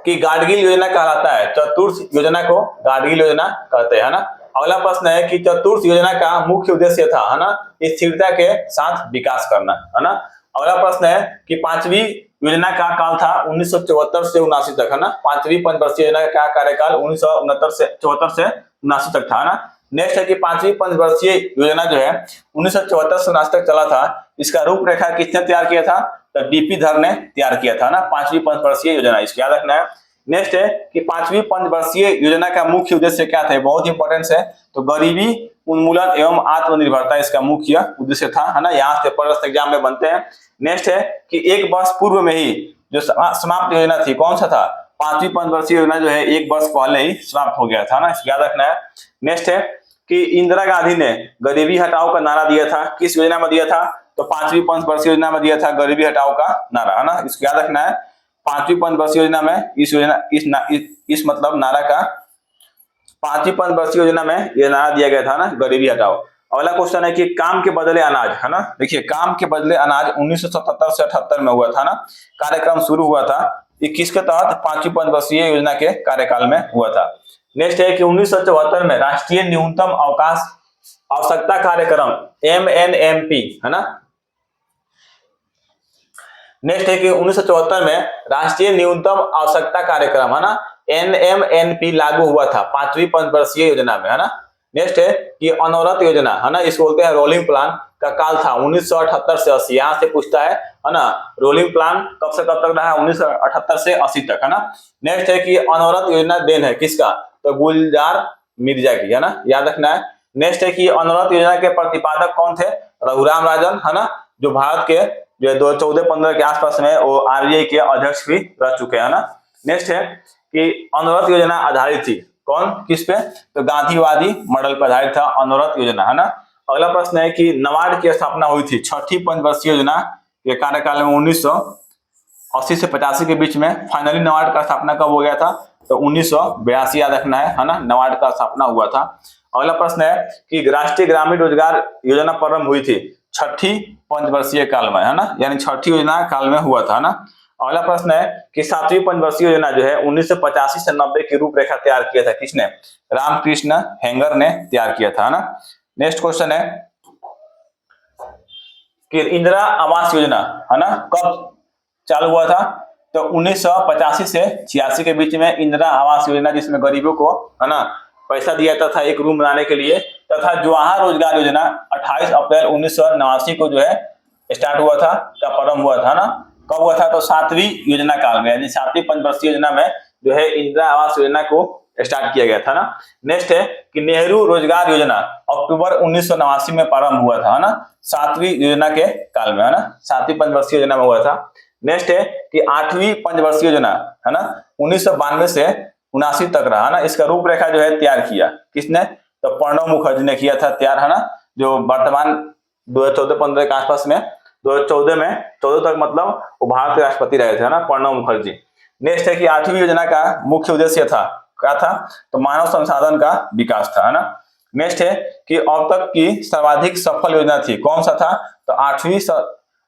कि गाडगिल योजना कहलाता है, चतुर्थ योजना को गाडगिल योजना कहते हैं ना। अगला प्रश्न है कि चतुर्थ योजना का मुख्य उद्देश्य था है ना, स्थिरता के साथ विकास करना है ना। अगला प्रश्न है कि 5वीं योजना का काल था 1974 से 79 तक है ना। 5वीं पंचवर्षीय योजना का कार्यकाल 1969 से 74 से 79 तक था ना। नेक्स्ट है कि 5वीं पंचवर्षीय योजना जो है 1974 से 79 तक चला था, इसका रूपरेखा किसने तैयार किया था, तो डी.पी. धर ने तैयार किया था ना 5वीं पंचवर्षीय योजना, इसको याद रखना है। नेक्स्ट है कि 5वीं पंचवर्षीय योजना का मुख्य उद्देश्य क्या था, बहुत इंपॉर्टेंट है, तो गरीबी उन्मूलन एवं आत्मनिर्भरता इसका मुख्य उद्देश्य था है ना। यहाँ से प्रश्न एग्जाम में बनते हैं। नेक्स्ट है कि 1 वर्ष पूर्व में ही जो समाप्त योजना थी, कौन सा था, 5वीं पंचवर्षीय योजना जो है 1 वर्ष पहले ही समाप्त हो गया था ना, इसको याद रखना है। नेक्स्ट है कि इंदिरा गांधी ने गरीबी हटाओ का नारा दिया था, किस योजना में दिया था, तो 5वीं पंचवर्षीय योजना में दिया था गरीबी हटाओ का नारा है ना, इसको याद रखना है। 5वीं पंचवर्षीय योजना में इस योजना इस मतलब नारा का 5वीं पंचवर्षीय योजना में यह नारा दिया गया था ना, गरीबी हटाओ। अगला क्वेश्चन है कि काम के बदले अनाज है ना। देखिए काम के बदले अनाज 1977 से 78 में हुआ था ना, कार्यक्रम शुरू हुआ था, ये किसके तहत, 5वीं पंचवर्षीय योजना के कार्यकाल में हुआ था। नेक्स्ट है कि 1974 में राष्ट्रीय न्यूनतम अवकाश आवश्यकता कार्यक्रम MNMP है ना। नेक्स्ट है कि 1974 में राष्ट्रीय न्यूनतम आवश्यकता कार्यक्रम है ना NMNP लागू हुआ था 5वीं पंचवर्षीय योजना में है ना। नेक्स्ट है कि अनवरत योजना है ना, इसको बोलते हैं रोलिंग प्लान, का काल था 1978 से 80, यहाँ से पूछता है ना, रोलिंग प्लान कब से कब तक रहा है, 1978 से 80 तक है ना। नेक्स्ट है कि अनवरत योजना देन है किसका, तो गुलजार मिर्जा की है ना, याद रखना है। नेक्स्ट है कि अनवरत योजना के प्रतिपादक कौन थे, रघुराम राजन है ना, जो भारत के जो 2014-15 के आसपास में वो RBI के अध्यक्ष भी रह चुके हैं ना। नेक्स्ट है कि अनवरत योजना आधारित थी कौन, किस पे, तो गांधीवादी मॉडल पर आधारित था अनवरत योजना है ना। अगला प्रश्न है कि नाबार्ड की स्थापना हुई थी 6ठी पंचवर्षीय योजना के कार्यकाल में 1980 से 85 के बीच में। फाइनली नाबार्ड का स्थापना कब हो गया था, तो 1982, याद रखना है ना, नाबार्ड का स्थापना हुआ था। अगला प्रश्न है कि राष्ट्रीय ग्रामीण रोजगार योजना प्रारंभ हुई थी 6ठी पंचवर्षीय काल में है ना, यानी 6ठी योजना काल में हुआ था ना। अगला प्रश्न है कि 7वीं पंचवर्षीय योजना जो है 1985 से 90 की रूपरेखा तैयार किया था किसने, रामकृष्ण हेंगर ने तैयार किया था ना। नेक्स्ट क्वेश्चन है कि इंदिरा आवास योजना है ना कब चालू हुआ था, तो 1985 से 86 के बीच में इंदिरा आवास योजना, जिसमें गरीबों को है ना पैसा दिया जाता था एक रूम बनाने के लिए, तथा जवाहर रोजगार योजना 28 अप्रैल 1989 को जो है स्टार्ट हुआ था, का प्रारंभ हुआ था ना, कब हुआ था, तो 7वीं योजना काल में, यानी 7वीं पंचवर्षीय योजना में जो है इंदिरा आवास योजना को स्टार्ट किया गया था ना। नेक्स्ट है कि नेहरू रोजगार योजना अक्टूबर 1989 में प्रारंभ हुआ था ना, 7वीं योजना के काल में है ना, 7वीं पंचवर्षीय योजना में हुआ था। नेक्स्ट है कि 8वीं पंचवर्षीय योजना है ना 1992 से 79 तक रहा ना, इसका रूपरेखा जो है तैयार किया किसने, तो प्रणब मुखर्जी ने किया था तैयार है ना, जो वर्तमान 2014-15 के आसपास में 2014 में 14 तक मतलब वो भारत के राष्ट्रपति रहे थे ना, प्रणब मुखर्जी। नेक्स्ट है कि 8वीं योजना का मुख्य उद्देश्य था क्या था, तो मानव संसाधन का विकास था है ना। नेक्स्ट है कि अब तक की सर्वाधिक सफल योजना थी, कौन सा था, तो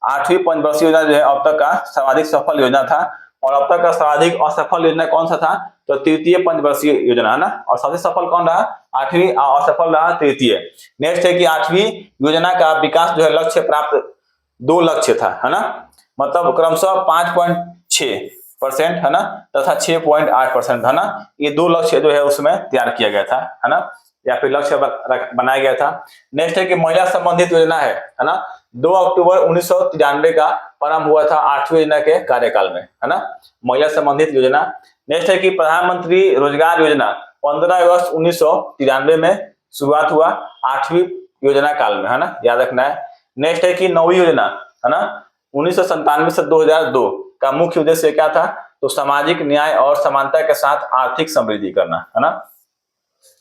8वीं पंचवर्षीय योजना जो है अब तक का सर्वाधिक सफल योजना था और अब तक का सर्वाधिक असफल योजना कौन सा था, तो तृतीय पंचवर्षीय योजना है ना। और सबसे सफल कौन रहा, आठवीं, असफल रहा तृतीय। नेक्स्ट है कि आठवीं योजना का विकास जो है लक्ष्य प्राप्त 2 लक्ष्य था, है ना, मतलब क्रमशः 5.6% है ना तथा 6.8% है ना, ये 2 लक्ष्य जो है उसमें तैयार किया गया था, है ना, या फिर लक्ष्य बनाया गया था। नेक्स्ट है कि महिला संबंधित योजना है ना, 2 अक्टूबर 1993 का प्रारंभ हुआ था 8वीं योजना के कार्यकाल में, है ना, महिला संबंधित योजना। नेक्स्ट है कि प्रधानमंत्री रोजगार योजना 15 अगस्त 1993 में शुरुआत हुआ 8वीं योजना काल में, है ना, याद रखना है। नेक्स्ट है कि 9वीं योजना है ना 1997 से 2002 का मुख्य उद्देश्य क्या था, तो सामाजिक न्याय और समानता के साथ आर्थिक समृद्धि करना, है ना।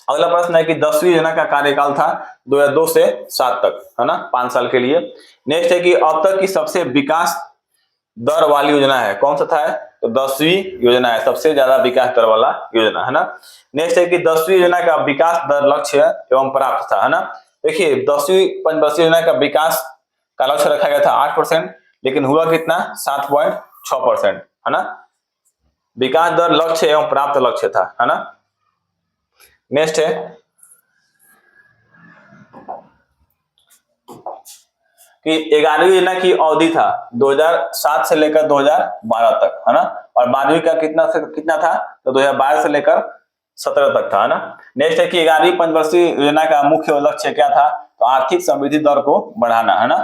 अगला प्रश्न है कि 10वीं योजना का कार्यकाल था 2002 से 7 तक, है ना, 5 साल के लिए। नेक्स्ट है कि अब तक की सबसे विकास दर वाली योजना है, कौन सा था, तो 10वीं योजना है, सबसे ज्यादा विकास दर वाला योजना, है ना। नेक्स्ट है कि 10वीं योजना का विकास दर लक्ष्य एवं प्राप्त था, है ना। देखिए 10वीं पंचवर्षीय योजना का विकास का लक्ष्य रखा गया था 8%, लेकिन हुआ कितना, 7.6%, है ना। विकास दर लक्ष्य एवं प्राप्त लक्ष्य था, है ना। नेक्स्ट है कि 11वीं योजना की अवधि था 2007 से लेकर 2012 तक, है ना, और 12वीं का कितना था, तो 2012 से लेकर 17 तक था, है ना। नेक्स्ट है कि 11वीं पंचवर्षीय योजना का मुख्य लक्ष्य क्या था, तो आर्थिक समृद्धि दर को बढ़ाना, है ना।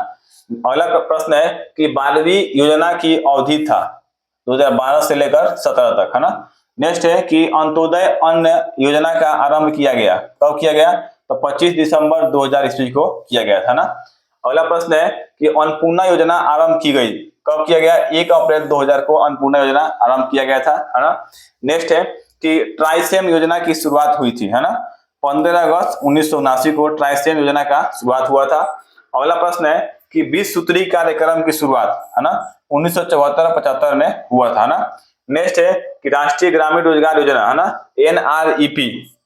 अगला प्रश्न है कि 12वीं योजना की अवधि था 2012 से लेकर 17 तक, है ना। नेक्स्ट है कि अंत्योदय अन्न योजना का आरंभ किया गया, कब किया गया, तो 25 दिसंबर 2000 ईस्वी को किया गया था ना। अगला प्रश्न है कि अन्नपूर्णा योजना आरंभ की गई, कब किया गया, 1 अप्रैल 2000 को अन्नपूर्णा योजना आरंभ किया गया था, है ना। नेक्स्ट है कि ट्राइसेम योजना की शुरुआत हुई थी, है ना, 15 अगस्त 1979 को ट्राइसेम योजना का शुरुआत हुआ था। अगला प्रश्न है कि 20 सूत्री कार्यक्रम की शुरुआत, है ना, 1974-75 में हुआ था ना। नेक्स्ट है कि राष्ट्रीय ग्रामीण रोजगार योजना, है ना, NREP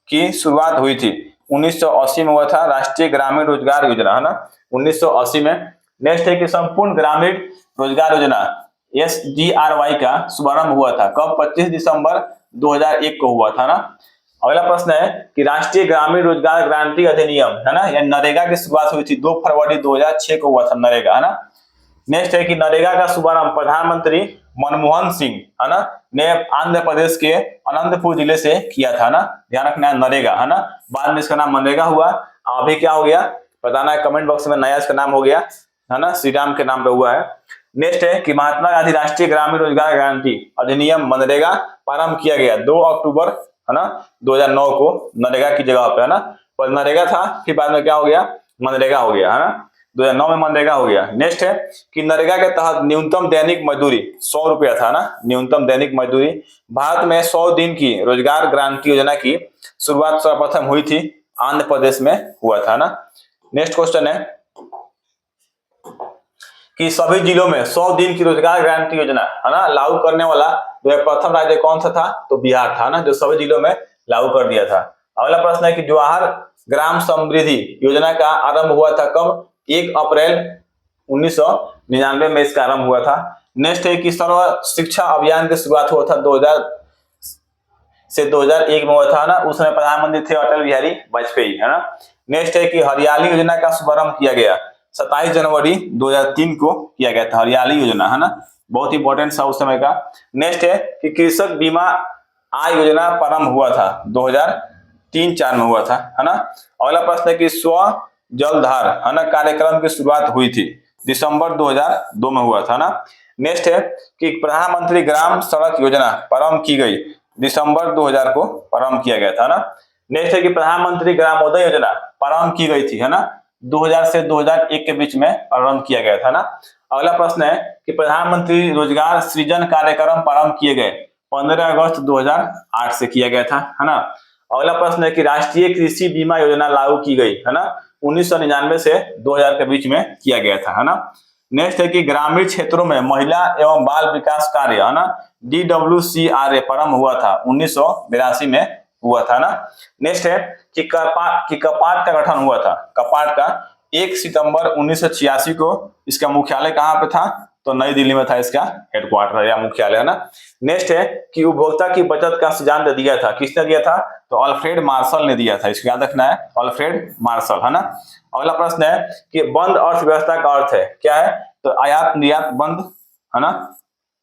की शुरुआत हुई थी 1980 में हुआ था, राष्ट्रीय ग्रामीण रोजगार योजना, है ना, 1980 में। नेक्स्ट है कि संपूर्ण ग्रामीण रोजगार योजना SGRY का शुभारंभ हुआ था, कब, 25 दिसंबर 2001 को हुआ था ना। अगला प्रश्न है कि राष्ट्रीय ग्रामीण रोजगार गारंटी अधिनियम, है ना, या नरेगा की शुरुआत हुई थी 2 फरवरी 2006 को हुआ था नरेगा, है ना। नेक्स्ट है कि नरेगा का शुभारंभ प्रधानमंत्री मनमोहन सिंह, है ना, ने आंध्र प्रदेश के अनंतपुर जिले से किया था ना, ध्यान रखना है, नरेगा, है ना, बाद में इसका नाम मनरेगा हुआ, अभी क्या हो गया बताना है कमेंट बॉक्स में, नया इसका नाम हो गया, है ना, श्री राम के नाम पे हुआ है। नेक्स्ट है कि महात्मा गांधी राष्ट्रीय ग्रामीण रोजगार गारंटी अधिनियम मनरेगा प्रारंभ किया गया 2 अक्टूबर, है ना, 2009 को नरेगा की जगह पे, है ना, पर नरेगा था फिर बाद में क्या हो गया, मनरेगा हो गया, है ना, 2009 में मनरेगा हो गया। नेक्स्ट है कि नरेगा के तहत न्यूनतम दैनिक मजदूरी 100 रुपया था ना, न्यूनतम दैनिक मजदूरी। भारत में 100 दिन की रोजगार गारंटी योजना की शुरुआत सर्वप्रथम हुई थी आंध्र प्रदेश में हुआ था ना। नेक्स्ट क्वेश्चन है कि सभी जिलों में 100 दिन की रोजगार गारंटी योजना, है ना, लागू करने वाला जो प्रथम राज्य कौन सा था, तो बिहार था ना, जो सभी जिलों में लागू कर दिया था। अगला प्रश्न है कि जवाहर ग्राम समृद्धि योजना का आरंभ हुआ था कब, 1 अप्रैल 1999 में इसका आरंभ हुआ था। नेक्स्ट है कि सर्व शिक्षा अभियान की शुरुआत हुआ था 2000 से 2001 में हुआ था ना, उस समय प्रधानमंत्री थे अटल बिहारी वाजपेयी, है ना। नेक्स्ट है कि हरियाली योजना का शुभारंभ किया गया 27 जनवरी 2003 को किया गया था, हरियाली योजना, है ना, बहुत इंपॉर्टेंट था उस समय का। नेक्स्ट है कि कृषक बीमा आय योजना प्रारंभ हुआ था 2003-4 में हुआ था, है ना। अगला प्रश्न है कि स्व जलधार, है ना, कार्यक्रम की शुरुआत हुई थी दिसंबर 2002 में हुआ था ना। नेक्स्ट है कि प्रधानमंत्री ग्राम सड़क योजना प्रारंभ की गई दिसंबर 2000 को प्रारंभ किया गया था ना। नेक्स्ट है कि प्रधानमंत्री ग्रामोदय योजना प्रारंभ की गई थी, है ना, 2000 से 2001 के बीच में प्रारंभ किया गया था ना। अगला प्रश्न है कि प्रधानमंत्री रोजगार सृजन कार्यक्रम प्रारंभ किए गए 15 अगस्त 2008 से किया गया था, है ना। अगला प्रश्न है कि राष्ट्रीय कृषि बीमा योजना लागू की गई, है ना, 1999 से 2000 के बीच में किया गया था, है ना। नेक्स्ट है कि ग्रामीण क्षेत्रों में महिला एवं बाल विकास कार्य, है ना, DWCRA प्रारंभ हुआ था 1982 में हुआ था ना। नेक्स्ट है कि कपाट का गठन हुआ था, कपाट का 1 सितंबर 1986 को, इसका मुख्यालय कहाँ पे था, तो नई दिल्ली में था इसका हेडक्वार्टर या मुख्यालय, है ना। नेक्स्ट है कि उपभोक्ता की बचत का सिद्धांत दिया था, किसने दिया था, तो अल्फ्रेड मार्शल ने दिया था, इसको याद रखना है, अल्फ्रेड मार्शल, है ना। अगला प्रश्न है कि बंद अर्थव्यवस्था का अर्थ है, क्या है, तो आयात निर्यात बंद, है ना,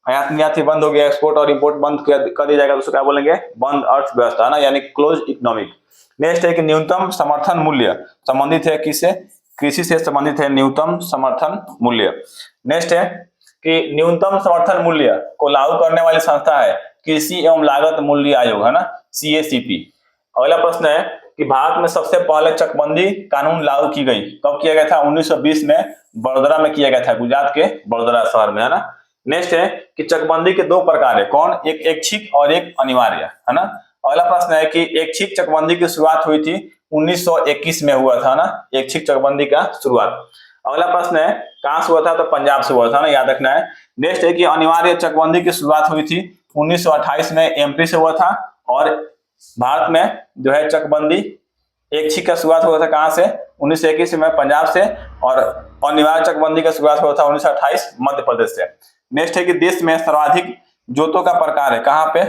आयात निर्यात ही बंद हो गया, एक्सपोर्ट और इंपोर्ट बंद कर दिया जाएगा, तो उसको क्या बोलेंगे, बंद अर्थव्यवस्था, है ना, यानी क्लोज इकोनॉमिक। नेक्स्ट है कि न्यूनतम समर्थन मूल्य संबंधित है किससे, कृषि से संबंधित है न्यूनतम समर्थन मूल्य। नेक्स्ट है कि न्यूनतम समर्थन मूल्य को लागू करने वाली संस्था है कृषि एवं लागत मूल्य आयोग, है ना, CACP। अगला प्रश्न है कि भारत में सबसे पहले चकबंदी कानून लागू की गई, कब किया गया था, 1920 में बड़ोदरा में किया गया था, गुजरात के बड़ोदरा शहर में, है ना। नेक्स्ट है कि चकबंदी के दो प्रकार है, कौन, एक ऐच्छिक और एक अनिवार्य, है ना। अगला प्रश्न है कि ऐच्छिक चकबंदी की शुरुआत हुई थी 1921 में हुआ था ना, ऐच्छिक चकबंदी का शुरुआत। अगला प्रश्न है कहां से हुआ था, तो पंजाब से हुआ था ना, याद रखना है। नेक्स्ट है कि अनिवार्य चकबंदी की शुरुआत हुई थी 1928 में MP से हुआ था, और भारत में जो है चकबंदी ऐच्छिक का शुरुआत हुआ था कहां से, 1921 में पंजाब से, और अनिवार्य चकबंदी का शुरुआत हुआ था 1928 मध्य प्रदेश से। नेक्स्ट है कि देश में सर्वाधिक जोतों का प्रकार है, कहां पे,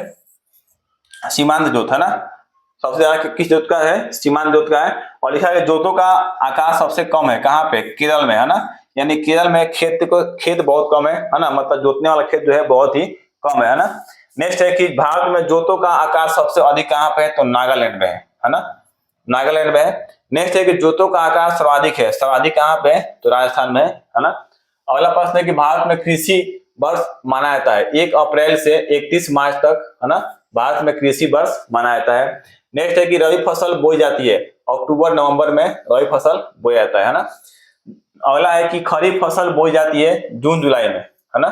सीमांत जोत, है ना, सबसे ज्यादा किस जोत का है, सीमांत जोत का है। और लिखा है जोतों का आकार सबसे कम है, कहां पे, केरल में, है ना, यानी केरल में खेत बहुत कम है ना, मतलब जोतने वाला खेत जो है बहुत ही कम है ना। नेक्स्ट है कि भारत में जोतों का आकार सबसे अधिक कहां पे है, तो नागालैंड में है ना, नागालैंड में है। नेक्स्ट है कि जोतों का आकार सर्वाधिक है, सर्वाधिक कहां पे है, तो राजस्थान में है ना। अगला प्रश्न है कि भारत में कृषि वर्ष मनाया जाता है 1 अप्रैल से 31 मार्च तक, है ना, भारत में कृषि वर्ष मनाया जाता है। नेक्स्ट है कि रबी फसल बोई जाती है अक्टूबर नवंबर में, रबी फसल बोया जाता है ना। अगला है कि खरीफ फसल बोई जाती है जून जुलाई में, है ना,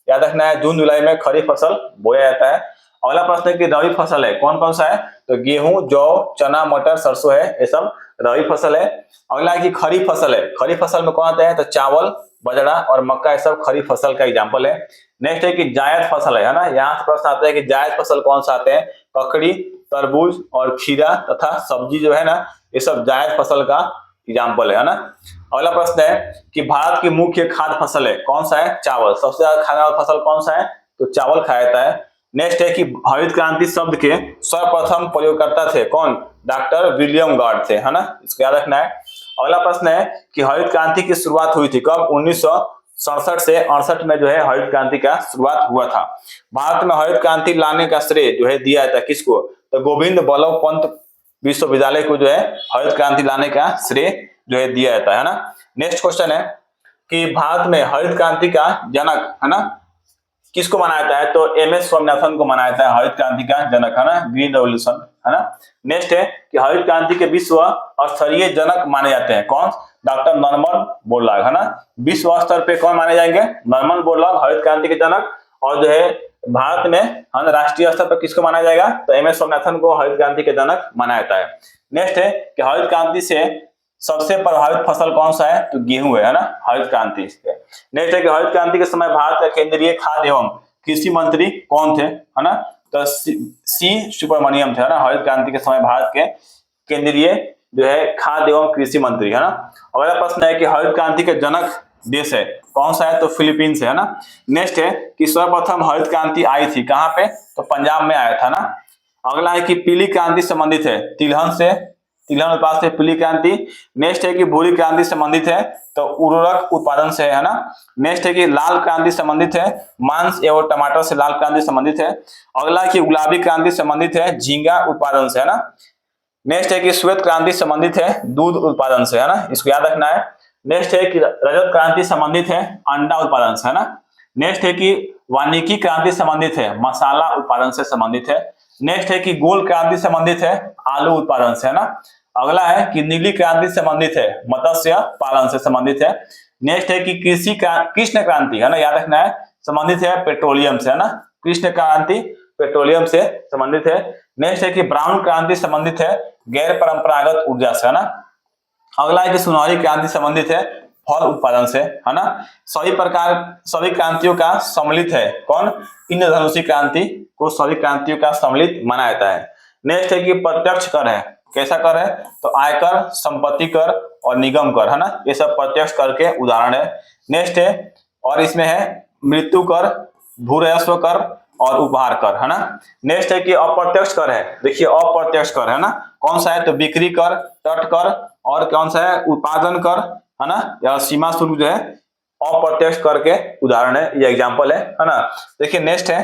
याद रखना है, जून जुलाई में खरीफ फसल बोया जाता है। अगला प्रश्न है कि रबी फसल है कौन कौन सा है, तो गेहूं, जौ, चना, मटर, सरसों है, ये सब रबी फसल है। अगला है कि खरीफ फसल है, खरीफ फसल में कौन आता है, तो चावल, बाजरा और मक्का, ये सब खरीफ फसल का एग्जाम्पल है। नेक्स्ट है कि जायद फसल है ना, यहाँ से प्रश्न आता है कि जायद फसल कौन सा आते हैं, ककड़ी, तरबूज और खीरा तथा सब्जी जो है ना, ये सब जायद फसल का एग्जाम्पल है ना। अगला प्रश्न है कि भारत की मुख्य खाद्य फसल है कौन सा है, चावल, सबसे ज्यादा खाने वाला फसल कौन सा है, तो चावल खाया जाता है। नेक्स्ट है कि हरित क्रांति शब्द के सर्वप्रथम प्रयोगकर्ता थे कौन, डॉक्टर विलियम गार्ड थे, है ना, इसको याद रखना है। अगला प्रश्न है कि हरित क्रांति की शुरुआत हुई थी कब, 1967 से 68 में जो है हरित क्रांति का शुरुआत हुआ था। भारत में हरित क्रांति लाने का श्रेय जो है दिया जाता है किसको, तो गोविंद बल्लभ पंत विश्वविद्यालय को जो है हरित क्रांति लाने का श्रेय जो है दिया जाता है ना। नेक्स्ट क्वेश्चन है कि भारत में हरित क्रांति का जनक, है ना, किसको माना जाता है, तो MS स्वामीनाथन को माना जाता है हरित क्रांति का जनक, है ना, ग्रीन रेवोल्यूशन, है ना। नेक्स्ट है कि हरित क्रांति के विश्व स्तरीय जनक माने जाते हैं कौन, डॉक्टर नॉर्मन बोरलॉग, है ना, विश्व स्तर पे कौन माने जाएंगे, नॉर्मन बोरलॉग हरित क्रांति के जनक। और जो है भारत में राष्ट्रीय स्तर पर किसको माना जाएगा, तो MS स्वामीनाथन को हरित क्रांति के जनक माना जाता है। नेक्स्ट है कि हरित क्रांति से सबसे प्रभावित फसल कौन सा है, तो गेहूं है ना, हरित क्रांति से। नेक्स्ट है कि हरित क्रांति के समय भारत का केंद्रीय खाद्य एवं कृषि मंत्री कौन थे, है ना, तो C सुब्रमण्यम थे, है ना, हरित क्रांति के समय भारत के केंद्रीय जो है खाद्य एवं कृषि मंत्री, है ना। अगला प्रश्न है कि हरित क्रांति के जनक देश है कौन सा है, तो फिलीपींस है ना। नेक्स्ट है कि सर्वप्रथम हरित क्रांति आई थी कहां पे, तो पंजाब में आया था ना। अगला है कि पीली क्रांति संबंधित है तिलहन से, तिलहन उत्पादन से पीली क्रांति। नेक्स्ट है कि भूरी क्रांति संबंधित है तो उर्वरक उत्पादन से, है ना। नेक्स्ट है कि लाल क्रांति संबंधित है मांस एवं टमाटर से, लाल क्रांति संबंधित है। अगला है कि गुलाबी क्रांति संबंधित है झींगा उत्पादन से, है ना। नेक्स्ट है कि श्वेत क्रांति संबंधित है दूध उत्पादन से, है ना, इसको याद रखना है। नेक्स्ट है कि रजत क्रांति संबंधित है अंडा उत्पादन से, है ना। नेक्स्ट है कि वानिकी क्रांति संबंधित है मसाला उत्पादन से संबंधित है। नेक्स्ट है कि गोल क्रांति संबंधित है आलू उत्पादन से, है ना। अगला है कि नीली क्रांति संबंधित है मत्स्य पालन से संबंधित है। नेक्स्ट है कि कृष्ण क्रांति, है ना, याद रखना है, संबंधित है पेट्रोलियम से, है ना, कृष्ण क्रांति पेट्रोलियम से संबंधित है। नेक्स्ट है कि ब्राउन क्रांति संबंधित है गैर परंपरागत ऊर्जा से, है ना। अगला है कि सुनहरी क्रांति संबंधित है फल उत्पादन से, है ना। सभी क्रांतियों का सम्मिलित है कौन, इंद्रधनुषी क्रांति को सभी क्रांतियों का सम्मिलित माना जाता है। नेक्स्ट है कि प्रत्यक्ष कर है, कैसा कर है, तो आयकर, संपत्ति कर और निगम कर, है ना, ये सब प्रत्यक्ष कर के उदाहरण है। नेक्स्ट है और इसमें है मृत्यु कर, भू राजस्व कर और उपहार कर, है ना। नेक्स्ट है कि अप्रत्यक्ष कर है, देखिए अप्रत्यक्ष कर है ना, कौन सा है तो बिक्री कर, तट कर और कौन सा है उत्पादन कर, है ना, या सीमा शुल्क जो है अप्रत्यक्ष कर के उदाहरण है, ये एग्जाम्पल है ना। देखिए नेक्स्ट है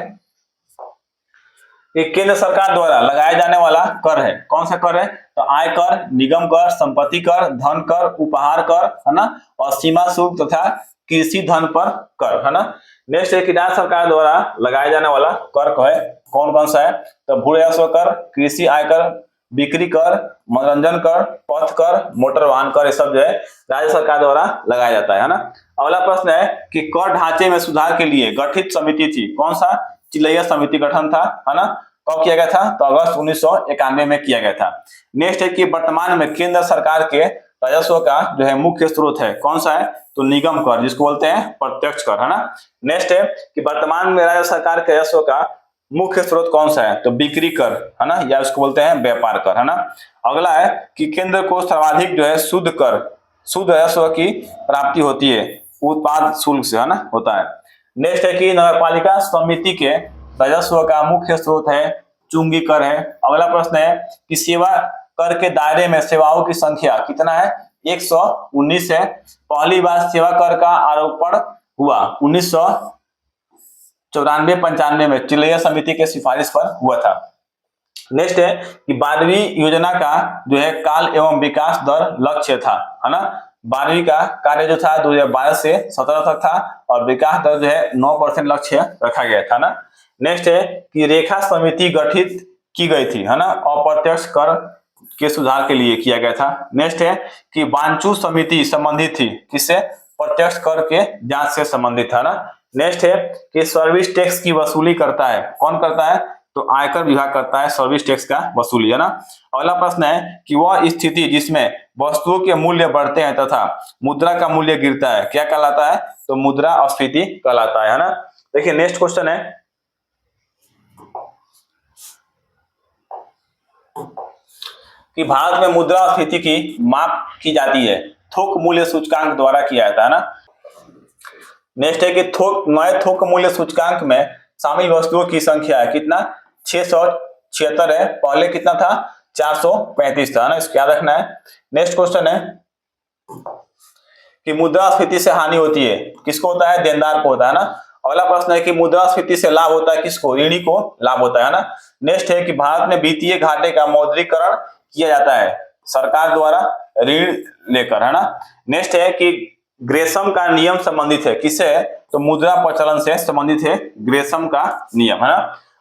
कि केंद्र सरकार द्वारा लगाया जाने वाला कर है, कौन सा कर है तो आय कर, निगम कर, संपत्ति कर, धन कर, उपहार कर, है ना, और सीमा शुल्क तथा कृषि धन पर कर, है ना। नेक्स्ट है कि राज्य सरकार द्वारा लगाया जाने वाला कर है, कौन कौन सा है तो भू राजस्व कर, कृषि आयकर, बिक्री कर, मनोरंजन कर, पथ कर, मोटर वाहन कर, ये सब जो है राज्य सरकार द्वारा लगाया जाता है ना। अगला प्रश्न है कि कर ढांचे में सुधार के लिए गठित समिति थी, कौन सा चिलैया समिति गठन था, है ना, कब किया गया था तो अगस्त 1991 में किया गया था। नेक्स्ट है कि वर्तमान में केंद्र सरकार के राजस्व का जो है मुख्य स्रोत है, कौन सा है तो निगम कर, जिसको बोलते हैं प्रत्यक्ष कर, है ना। नेक्स्ट है कि वर्तमान में राज्य सरकार के राजस्व का मुख्य स्रोत कौन सा है तो बिक्री कर, है ना, या उसको बोलते हैं व्यापार कर, है ना। अगला है कि केंद्र को सर्वाधिक जो है शुद्ध कर, शुद्ध राजस्व की प्राप्ति होती है उत्पाद शुल्क से, है ना, होता है। नेक्स्ट है कि नगरपालिका समिति के राजस्व का मुख्य स्रोत है चुंगी कर है। अगला प्रश्न है कि सेवा कर के दायरे में सेवाओं की संख्या कितना है 119 है। पहली बार सेवा कर का आरोपण हुआ 1994-95 में चिलैया समिति के सिफारिश पर हुआ था। नेक्स्ट है कि 12वीं योजना का जो है काल एवं विकास दर लक्ष्य था, है ना, 12वीं का कार्य जो था 2012 से 17 तक था और विकास दर जो है 9% लक्ष्य रखा गया था ना। नेक्स्ट है कि रेखा समिति गठित की गई थी, है ना, अप्रत्यक्ष कर के सुधार के लिए किया गया था। नेक्स्ट है कि वांचू समिति संबंधित थी किससे प्रत्यक्ष कर के जांच से संबंधित था ना। नेक्स्ट है कि सर्विस टैक्स की वसूली करता है, कौन करता है तो आयकर विभाग करता है सर्विस टैक्स का वसूली, है ना। अगला प्रश्न है कि वह स्थिति जिसमें वस्तुओं के मूल्य बढ़ते हैं तथा मुद्रा का मूल्य गिरता है क्या कहलाता है तो मुद्रास्फीति कहलाता है ना। देखिए नेक्स्ट क्वेश्चन है कि भारत में मुद्रास्फीति की माप की जाती है थोक मूल्य सूचकांक द्वारा किया जाता है ना। नेक्स्ट है कि नए थोक मूल्य सूचकांक में शामिल वस्तुओं की संख्या है कितना 676 है, पहले कितना था 435 था ना, इसको याद रखना है। नेक्स्ट क्वेश्चन है कि मुद्रास्फीति से हानि होती है किसको होता है देनदार को होता है ना। अगला प्रश्न है कि मुद्रास्फीति से लाभ होता है किसको ऋणी को लाभ होता है ना। नेक्स्ट है कि भारत में वित्तीय घाटे का मौद्रीकरण किया जाता है सरकार द्वारा ऋण लेकर, है ना। नेक्स्ट है कि ग्रेसम का नियम संबंधित है किससे तो मुद्रा प्रचलन से संबंधित है ग्रेसम का नियम, है ना।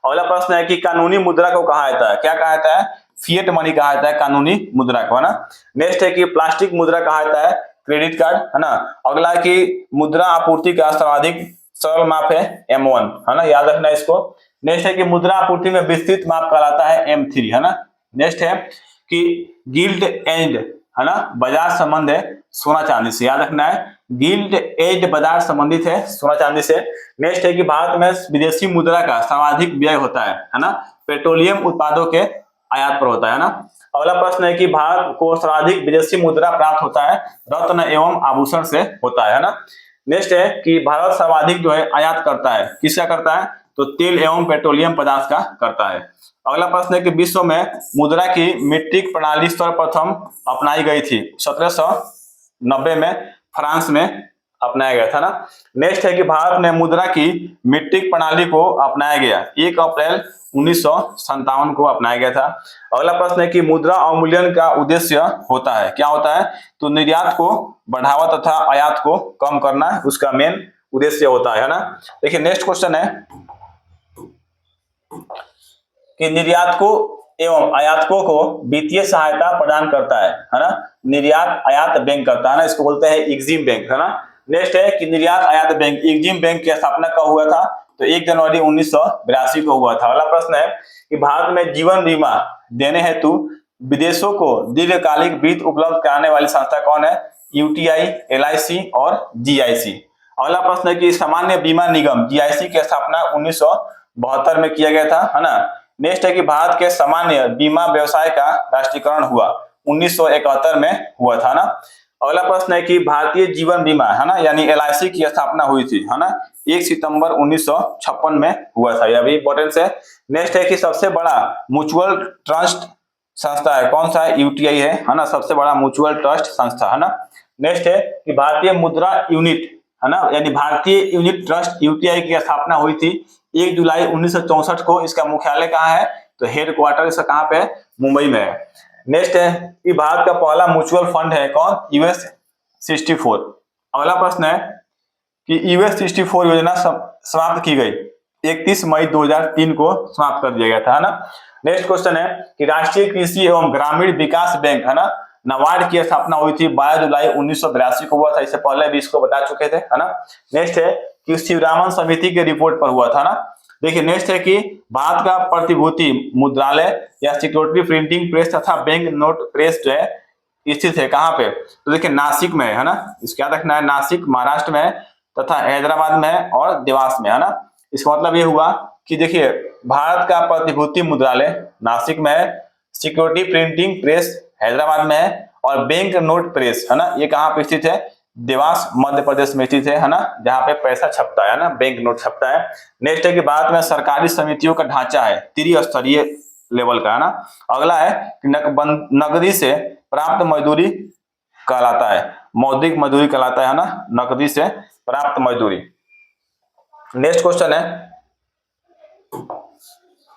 अगला प्रश्न है कि कानूनी मुद्रा को कहा जाता है क्या कहा जाता है फिएट मनी कहा जाता है कानूनी मुद्रा को, है ना। नेक्स्ट है कि प्लास्टिक मुद्रा कहा जाता है क्रेडिट कार्ड, है ना। अगला है कि मुद्रा आपूर्ति का सर्वाधिक सरल माप है M1, है ना, याद रखना इसको। नेक्स्ट है कि मुद्रा आपूर्ति में विस्तृत माप कहलाता है M3, है ना। नेक्स्ट है कि गिल्ड एज, है ना, बाजार संबंध है सोना चांदी से, याद रखना है गिल्ड एज बाजार संबंधित है सोना चांदी से। नेक्स्ट है कि भारत में विदेशी मुद्रा का सर्वाधिक व्यय होता है ना, पेट्रोलियम उत्पादों के आयात पर होता है ना। अगला प्रश्न है कि भारत को सर्वाधिक विदेशी मुद्रा प्राप्त होता है रत्न एवं आभूषण से होता है ना। नेक्स्ट है कि भारत सर्वाधिक जो है आयात करता है किसका करता है तो तेल एवं पेट्रोलियम पदार्थ का करता है। अगला प्रश्न है कि विश्व में मुद्रा की मीट्रिक प्रणाली सर्वप्रथम अपनाई गई थी 1790 में फ्रांस में अपनाया गया था ना। नेक्स्ट है कि भारत में मुद्रा की मीट्रिक प्रणाली को अपनाया गया 1 अप्रैल 1957 को अपनाया गया था। अगला प्रश्न है कि मुद्रा अवमूल्यन का उद्देश्य होता है क्या होता है तो निर्यात को बढ़ावा तथा आयात को कम करना उसका मेन उद्देश्य होता है ना। देखिए नेक्स्ट क्वेश्चन है कि निर्यातकों एवं आयातकों को वित्तीय सहायता प्रदान करता है ना, निर्यात आयात बैंक करता है ना, इसको बोलते हैं एग्जिम बैंक, है ना। नेक्स्ट है कि निर्यात आयात बैंक एग्जिम बैंक की स्थापना कब हुआ था तो 1 जनवरी 1982 को हुआ था। अगला प्रश्न है कि भारत में जीवन बीमा देने हेतु विदेशों को दीर्घकालिक वित्त उपलब्ध कराने वाली संस्था कौन है UTI, LIC और GIC। अगला प्रश्न है कि सामान्य बीमा निगम GIC की स्थापना 1972 में किया गया था, है ना। नेक्स्ट है कि भारत के सामान्य बीमा व्यवसाय का राष्ट्रीयकरण हुआ 1971 में हुआ था ना। अगला प्रश्न है कि भारतीय जीवन बीमा है ना यानी LIC की स्थापना हुई थी है ना 1 सितंबर 1956 में हुआ था, यह भी इंपॉर्टेंस है। नेक्स्ट है कि सबसे बड़ा म्यूचुअल ट्रस्ट संस्था है, कौन सा है? UTI है ना, सबसे बड़ा म्यूचुअल ट्रस्ट संस्था है ना। नेक्स्ट है कि भारतीय मुद्रा यूनिट है ना यानी भारतीय यूनिट ट्रस्ट UTI की स्थापना हुई थी 1 जुलाई 1964 को। इसका मुख्यालय कहाँ है? तो हेडक्वार्टर इसका कहाँ पे है? मुंबई में है। नेक्स्ट है कि भारत का पहला म्यूचुअल फंड है कौन? US 64। अगला प्रश्न है कि US 64 योजना समाप्त की गई 31 मई 2003 को समाप्त कर दिया गया था है ना। नेक्स्ट क्वेश्चन है कि राष्ट्रीय कृषि एवं ग्रामीण विकास बैंक है ना नाबार्ड की स्थापना हुई थी 22 जुलाई 1982 को हुआ था, इससे पहले भी इसको बता चुके थे है ना। नेक्स्ट है कि शिवरामन समिति के रिपोर्ट पर हुआ था ना। देखिए नेक्स्ट है कि भारत का प्रतिभूति मुद्रालय या सिक्योरिटी प्रिंटिंग प्रेस तथा बैंक नोट प्रेस जो है स्थित है कहाँ पे? तो देखिए नासिक में है ना, इसका याद रखना है, नासिक महाराष्ट्र में है तथा हैदराबाद में है और देवास में है ना। इसका मतलब ये हुआ कि देखिए भारत का प्रतिभूति मुद्रालय नासिक में है, सिक्योरिटी प्रिंटिंग प्रेस हैदराबाद में है और बैंक नोट प्रेस है ना ये कहाँ पे स्थित है? देवास मध्य प्रदेश में स्थित है ना, जहाँ पे पैसा छपता है ना, बैंक नोट छपता है। नेक्स्ट है कि भारत में सरकारी समितियों का ढांचा है त्रिस्तरीय लेवल का है ना। अगला है कि नकदी से प्राप्त मजदूरी कहलाता है, मौद्रिक मजदूरी कहलाता है ना, नकदी से प्राप्त मजदूरी। नेक्स्ट क्वेश्चन है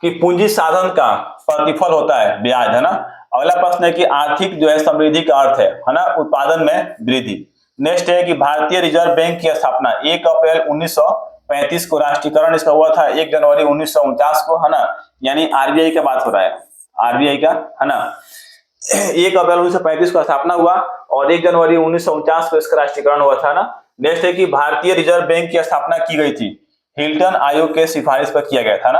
कि पूंजी साधन का प्रतिफल होता है ब्याज है ना। अगला प्रश्न है कि आर्थिक जो है समृद्धि का अर्थ है ना उत्पादन में वृद्धि। नेक्स्ट है कि भारतीय रिजर्व बैंक की स्थापना 1 अप्रैल 1935 को, राष्ट्रीयकरण इसका हुआ था 1 जनवरी 1949 को है ना, यानी RBI का बात हो रहा है, RBI का है ना। 1 अप्रैल 1935 को स्थापना हुआ और 1 जनवरी 1949 को इसका राष्ट्रीयकरण हुआ था ना। नेक्स्ट है कि भारतीय रिजर्व बैंक की स्थापना की गई थी हिल्टन आयोग के सिफारिश पर किया गया था ना।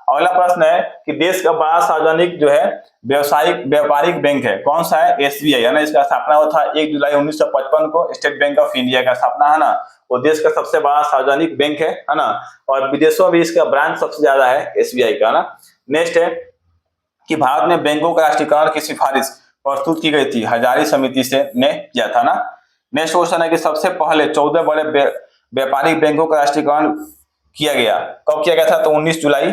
अगला प्रश्न है कि देश का बड़ा सार्वजनिक जो है व्यापारिक बैंक है, कौन सा है? SBI है ना, इसका स्थापना हुआ था 1 जुलाई 1955 को। स्टेट बैंक ऑफ इंडिया का स्थापना है ना, वो देश का सबसे बड़ा सार्वजनिक बैंक है ना, और विदेशों में भी इसका ब्रांच सबसे ज्यादा है SBI का ना। नेक्स्ट है कि भारत में बैंकों का राष्ट्रीयकरण की सिफारिश प्रस्तुत की गई थी हजारी समिति से ने किया था ना। नेक्स्ट क्वेश्चन है कि सबसे पहले 14 बड़े व्यापारिक बैंकों का राष्ट्रीयकरण किया गया, कब किया गया था? तो 19 जुलाई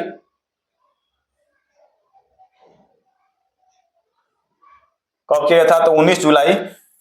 कब किया गया था? तो 19 जुलाई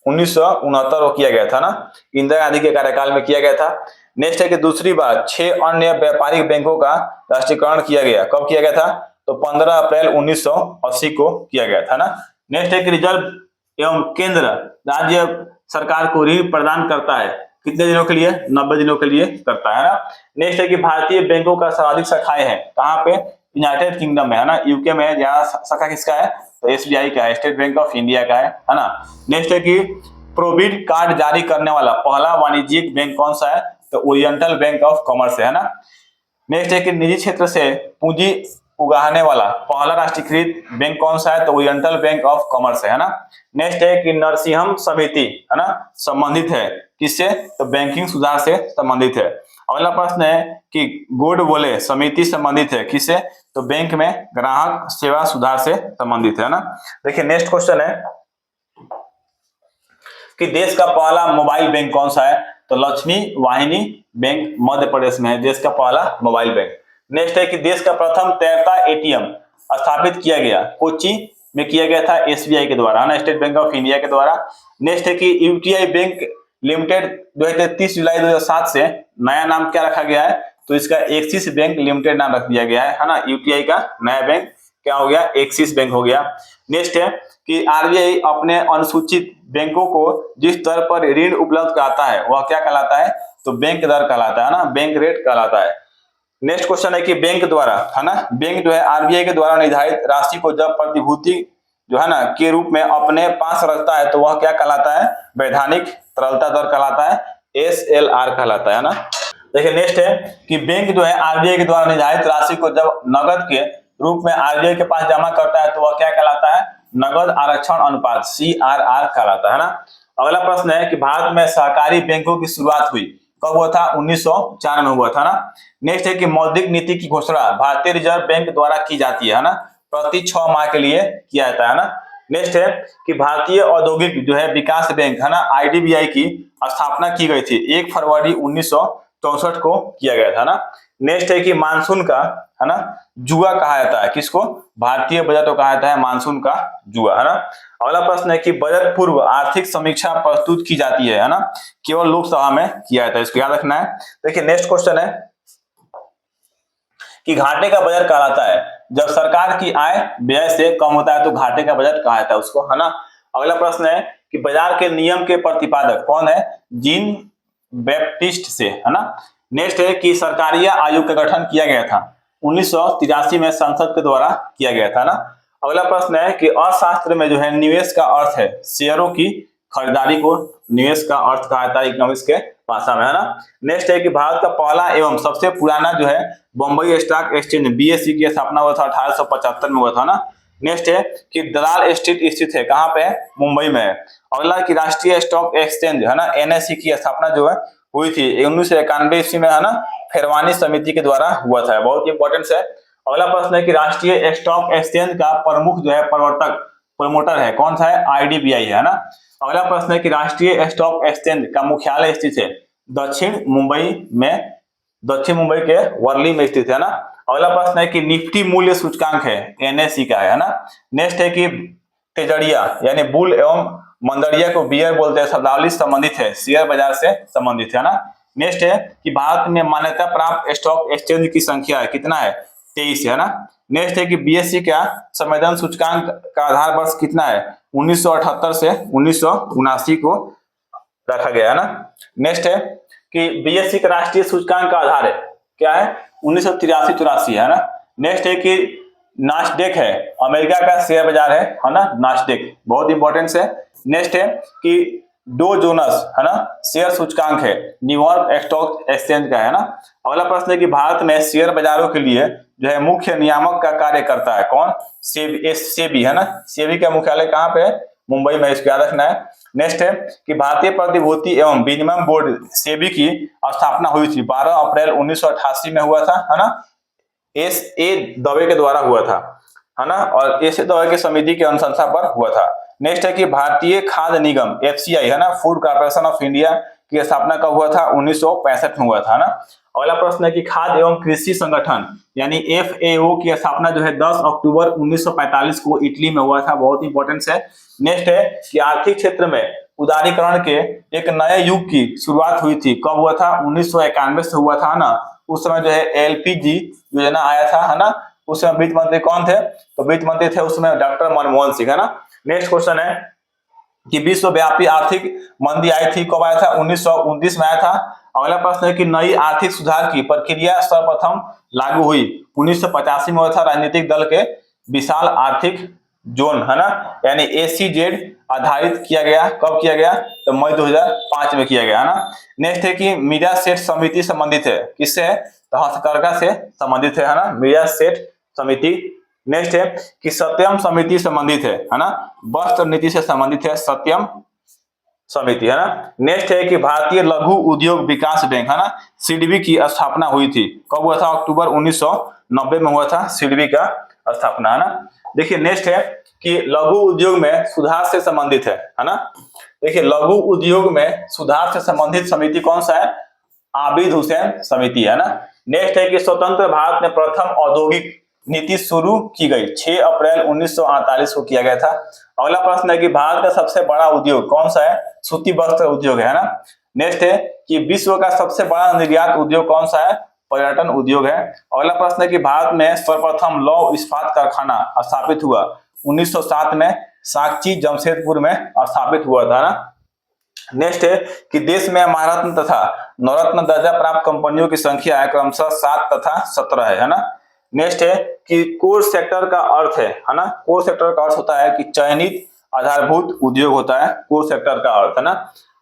1969 को किया गया था ना, इंदिरा गांधी के कार्यकाल में किया गया था। नेक्स्ट है कि दूसरी बार 6 अन्य व्यापारिक बैंकों का राष्ट्रीयकरण किया गया, कब किया गया था? तो 15 अप्रैल 1980 को किया गया था ना। नेक्स्ट है कि रिजर्व एवं केंद्र राज्य सरकार को ऋण प्रदान करता है, कितने दिनों के लिए? 90 दिनों के लिए करता है ना। नेक्स्ट है कि भारतीय बैंकों का सर्वाधिक शाखाएं हैं कहाँ पे? यूनाइटेड किंगडम में है ना, यूके में है, जहाँ शाखा किसका है? तो SBI का है, स्टेट बैंक ऑफ इंडिया का है ना। नेक्स्ट है कि प्रोविडेंट कार्ड जारी करने वाला पहला वाणिज्यिक बैंक कौन सा है? तो ओरिएंटल बैंक ऑफ कॉमर्स है ना। नेक्स्ट है कि निजी क्षेत्र से पूंजी उगाहने वाला पहला राष्ट्रीयकृत बैंक कौन सा है? तो ओरिएंटल बैंक ऑफ कॉमर्स है ना। नेक्स्ट है कि नरसिंहम समिति है ना संबंधित है किससे? तो बैंकिंग सुधार से संबंधित है। अगला प्रश्न है कि गोडबोले समिति संबंधित है किससे? तो बैंक में ग्राहक सेवा सुधार से संबंधित है ना। देखिए नेक्स्ट क्वेश्चन है कि देश का पहला मोबाइल बैंक कौन सा है? तो लक्ष्मी वाहिनी बैंक मध्य प्रदेश में है देश का पहला मोबाइल बैंक। नेक्स्ट है कि देश का प्रथम तैरता ATM स्थापित किया गया कोच्चि में किया गया था SBI के द्वारा है ना, स्टेट बैंक ऑफ इंडिया के द्वारा। नेक्स्ट है कि UTI बैंक लिमिटेड 30 जुलाई 2007 से नया नाम क्या रखा गया है? तो इसका एक्सिस बैंक लिमिटेड नाम रख दिया गया है ना। UTI का नया बैंक क्या हो गया? एक्सिस बैंक हो गया। नेक्स्ट है कि RBI अपने अनुसूचित बैंकों को जिस दर पर ऋण उपलब्ध कराता है वह क्या कहलाता है? तो बैंक दर कहलाता है ना, बैंक रेट कहलाता है। नेक्स्ट क्वेश्चन है कि बैंक द्वारा है ना, बैंक जो है RBI के द्वारा निर्धारित राशि को जब प्रतिभूति जो है ना के रूप में अपने पास रखता है तो वह क्या कहलाता है? वैधानिक तरलता दर कहलाता है, SLR कहलाता है ना। देखिए नेक्स्ट है कि बैंक जो है RBI के द्वारा निर्धारित राशि को जब नगद के रूप में RBI के पास जमा करता है तो वह क्या कहलाता है? नगद आरक्षण अनुपात, CRR कहलाता है ना। अगला प्रश्न है कि भारत में सहकारी बैंकों की शुरुआत हुई कब हुआ था? 1904 में हुआ था ना। नेक्स्ट है कि मौद्रिक नीति की घोषणा भारतीय रिजर्व बैंक द्वारा की जाती है ना, प्रति 6 माह के लिए किया जाता है ना। नेक्स्ट है कि भारतीय औद्योगिक जो है विकास बैंक है ना आईडीबीआई की स्थापना की गई थी 1 फरवरी 1964 को किया गया था ना। नेक्स्ट है कि मानसून का है ना जुआ कहा जाता है किसको, भारतीय बजट को कहा जाता है मानसून का जुआ है ना। अगला प्रश्न है कि बजट पूर्व आर्थिक समीक्षा प्रस्तुत की जाती है ना, केवल लोकसभा में किया जाता है, इसको याद रखना है। देखिए नेक्स्ट क्वेश्चन है कि घाटे का बजट कहलाता है जब सरकार की आय व्यय से कम होता है तो घाटे का बजट कहा जाता है उसको है ना। अगला प्रश्न है कि बाजार के नियम के प्रतिपादक कौन है, जीन बैप्टिस्ट से है ना। नेक्स्ट है कि सरकारिया आयोग का गठन किया गया था 1983 में संसद के द्वारा किया गया था ना। अगला प्रश्न है कि अर्थशास्त्र में जो है निवेश का अर्थ है शेयरों की खरीदारी को निवेश का अर्थ कहा जाता है इकोनॉमिक्स के भाषा में है ना। नेक्स्ट है कि भारत का पहला एवं सबसे पुराना जो है बम्बई स्टॉक एक्सचेंज बीएसई की स्थापना हुआ था 1875 में हुआ था ना। नेक्स्ट है कि दलाल स्ट्रीट स्थित है कहाँ पे, मुंबई में है। अगला कि राष्ट्रीय स्टॉक एक्सचेंज है ना एनएसई की स्थापना जो है हुई थी 1991 ईस्वी में है ना, खैरवानी समिति के द्वारा हुआ था, बहुत इंपॉर्टेंट है। अगला प्रश्न है कि राष्ट्रीय स्टॉक एक्सचेंज का प्रमुख जो है प्रमोटर है कौन सा है, आईडीबीआई है ना। अगला प्रश्न है कि राष्ट्रीय स्टॉक एक्सचेंज का मुख्यालय स्थित है दक्षिण मुंबई के वर्ली में स्थित है ना। अगला प्रश्न है कि निफ्टी मूल्य सूचकांक है एनएसई का है ना। नेक्स्ट है कि तेजड़िया यानी बुल एवं मंदड़िया को बियर बोलते हैं, शब्दावली संबंधित है शेयर बाजार से संबंधित है ना। नेक्स्ट है कि भारत में मान्यता प्राप्त स्टॉक एक्सचेंज की संख्या है कितना है, 23 है ना। नेक्स्ट है कि बीएसई का संवेदन सूचकांक का आधार वर्ष कितना है, 1978 से 1979 को रखा गया है ना। नेक्स्ट है कि बीएसई का राष्ट्रीय सूचकांक का आधार है क्या है, 1983-84 है ना। नेक्स्ट है कि नास्डेक है अमेरिका का शेयर बाजार है ना, नास्डेक बहुत इंपॉर्टेंट है। नेक्स्ट है कि डो जोनस है ना शेयर सूचकांक है न्यूयॉर्क स्टॉक एक्सचेंज का है ना। अगला प्रश्न है कि भारत में शेयर बाजारों के लिए जो है मुख्य नियामक का कार्य करता है कौन, सेबी है ना। सेबी का मुख्यालय कहाँ पे है, मुंबई में, इसको याद रखना है। नेक्स्ट है कि भारतीय प्रतिभूति एवं विनिमय बोर्ड सेबी की स्थापना हुई थी 12 अप्रैल 1988 में हुआ था है ना, एस ए दवे के द्वारा हुआ था है ना, और एस ए दवे की समिति की अनुशंसा पर हुआ था। नेक्स्ट है कि भारतीय खाद्य निगम एफसीआई है ना, फूड कॉर्पोरेशन ऑफ इंडिया की स्थापना कब हुआ था, 1965 में हुआ था ना। अगला प्रश्न है कि खाद्य एवं कृषि संगठन यानी एफएओ की स्थापना जो है 10 अक्टूबर 1945 को इटली में हुआ था, बहुत इंपॉर्टेंट है। नेक्स्ट है कि आर्थिक क्षेत्र में उदारीकरण के एक नए युग की शुरुआत हुई थी, कब हुआ था, 1991 से हुआ था ना। उस समय जो है एलपीजी योजना आया था है ना, उस समय वित्त मंत्री कौन थे, तो वित्त मंत्री थे उस समय डॉक्टर मनमोहन सिंह है ना। नेक्स्ट क्वेश्चन है कि विश्वव्यापी आर्थिक मंदी आई थी, कब आया था, 1929 में आया था। अगला प्रश्न है कि नई आर्थिक सुधार की प्रक्रिया सर्वप्रथम लागू हुई 1985 में हुआ था, राजनीतिक दल के विशाल आर्थिक जोन है ना यानी एसीजेड आधारित किया गया, कब किया गया, तो मई 2005 में किया गया है ना। नेक्स्ट है कि मीडिया सेट समिति संबंधित है किससे है, तो हथकरघा से संबंधित है ना, मीडिया सेट समिति। नेक्स्ट है कि सत्यम समिति संबंधित है ना, वस्त्र नीति से संबंधित है सत्यम समिति है ना। नेक्स्ट है कि भारतीय लघु उद्योग विकास बैंक है ना, सीडबी की स्थापना हुई थी, कब हुआ था, अक्टूबर 1990 में हुआ था सीडबी का स्थापना है ना। देखिए नेक्स्ट है कि लघु उद्योग में सुधार से संबंधित है ना। देखिए लघु उद्योग में सुधार से संबंधित समिति कौन सा है, आबिद हुसैन समिति है ना। नेक्स्ट है कि स्वतंत्र भारत में प्रथम औद्योगिक नीति शुरू की गई 6 अप्रैल 1948 को किया गया था। अगला प्रश्न है कि भारत का सबसे बड़ा उद्योग कौन सा है, सूती वस्त्र उद्योग है ना। नेक्स्ट है कि विश्व का सबसे बड़ा निर्यात उद्योग कौन सा है, पर्यटन उद्योग है। अगला प्रश्न है कि भारत में सर्वप्रथम लौह इस्पात कारखाना स्थापित हुआ 1907 में साकची जमशेदपुर में स्थापित हुआ था ना। नेक्स्ट है कि देश में महारत्न तथा नवरत्न दर्जा प्राप्त कंपनियों की संख्या है क्रमशः 7 तथा 17 है ना। नेक्स्ट है कि कोर सेक्टर का अर्थ है ना, कोर सेक्टर का अर्थ होता है कि चयनित आधारभूत उद्योग होता है कोर सेक्टर का अर्थ है ना।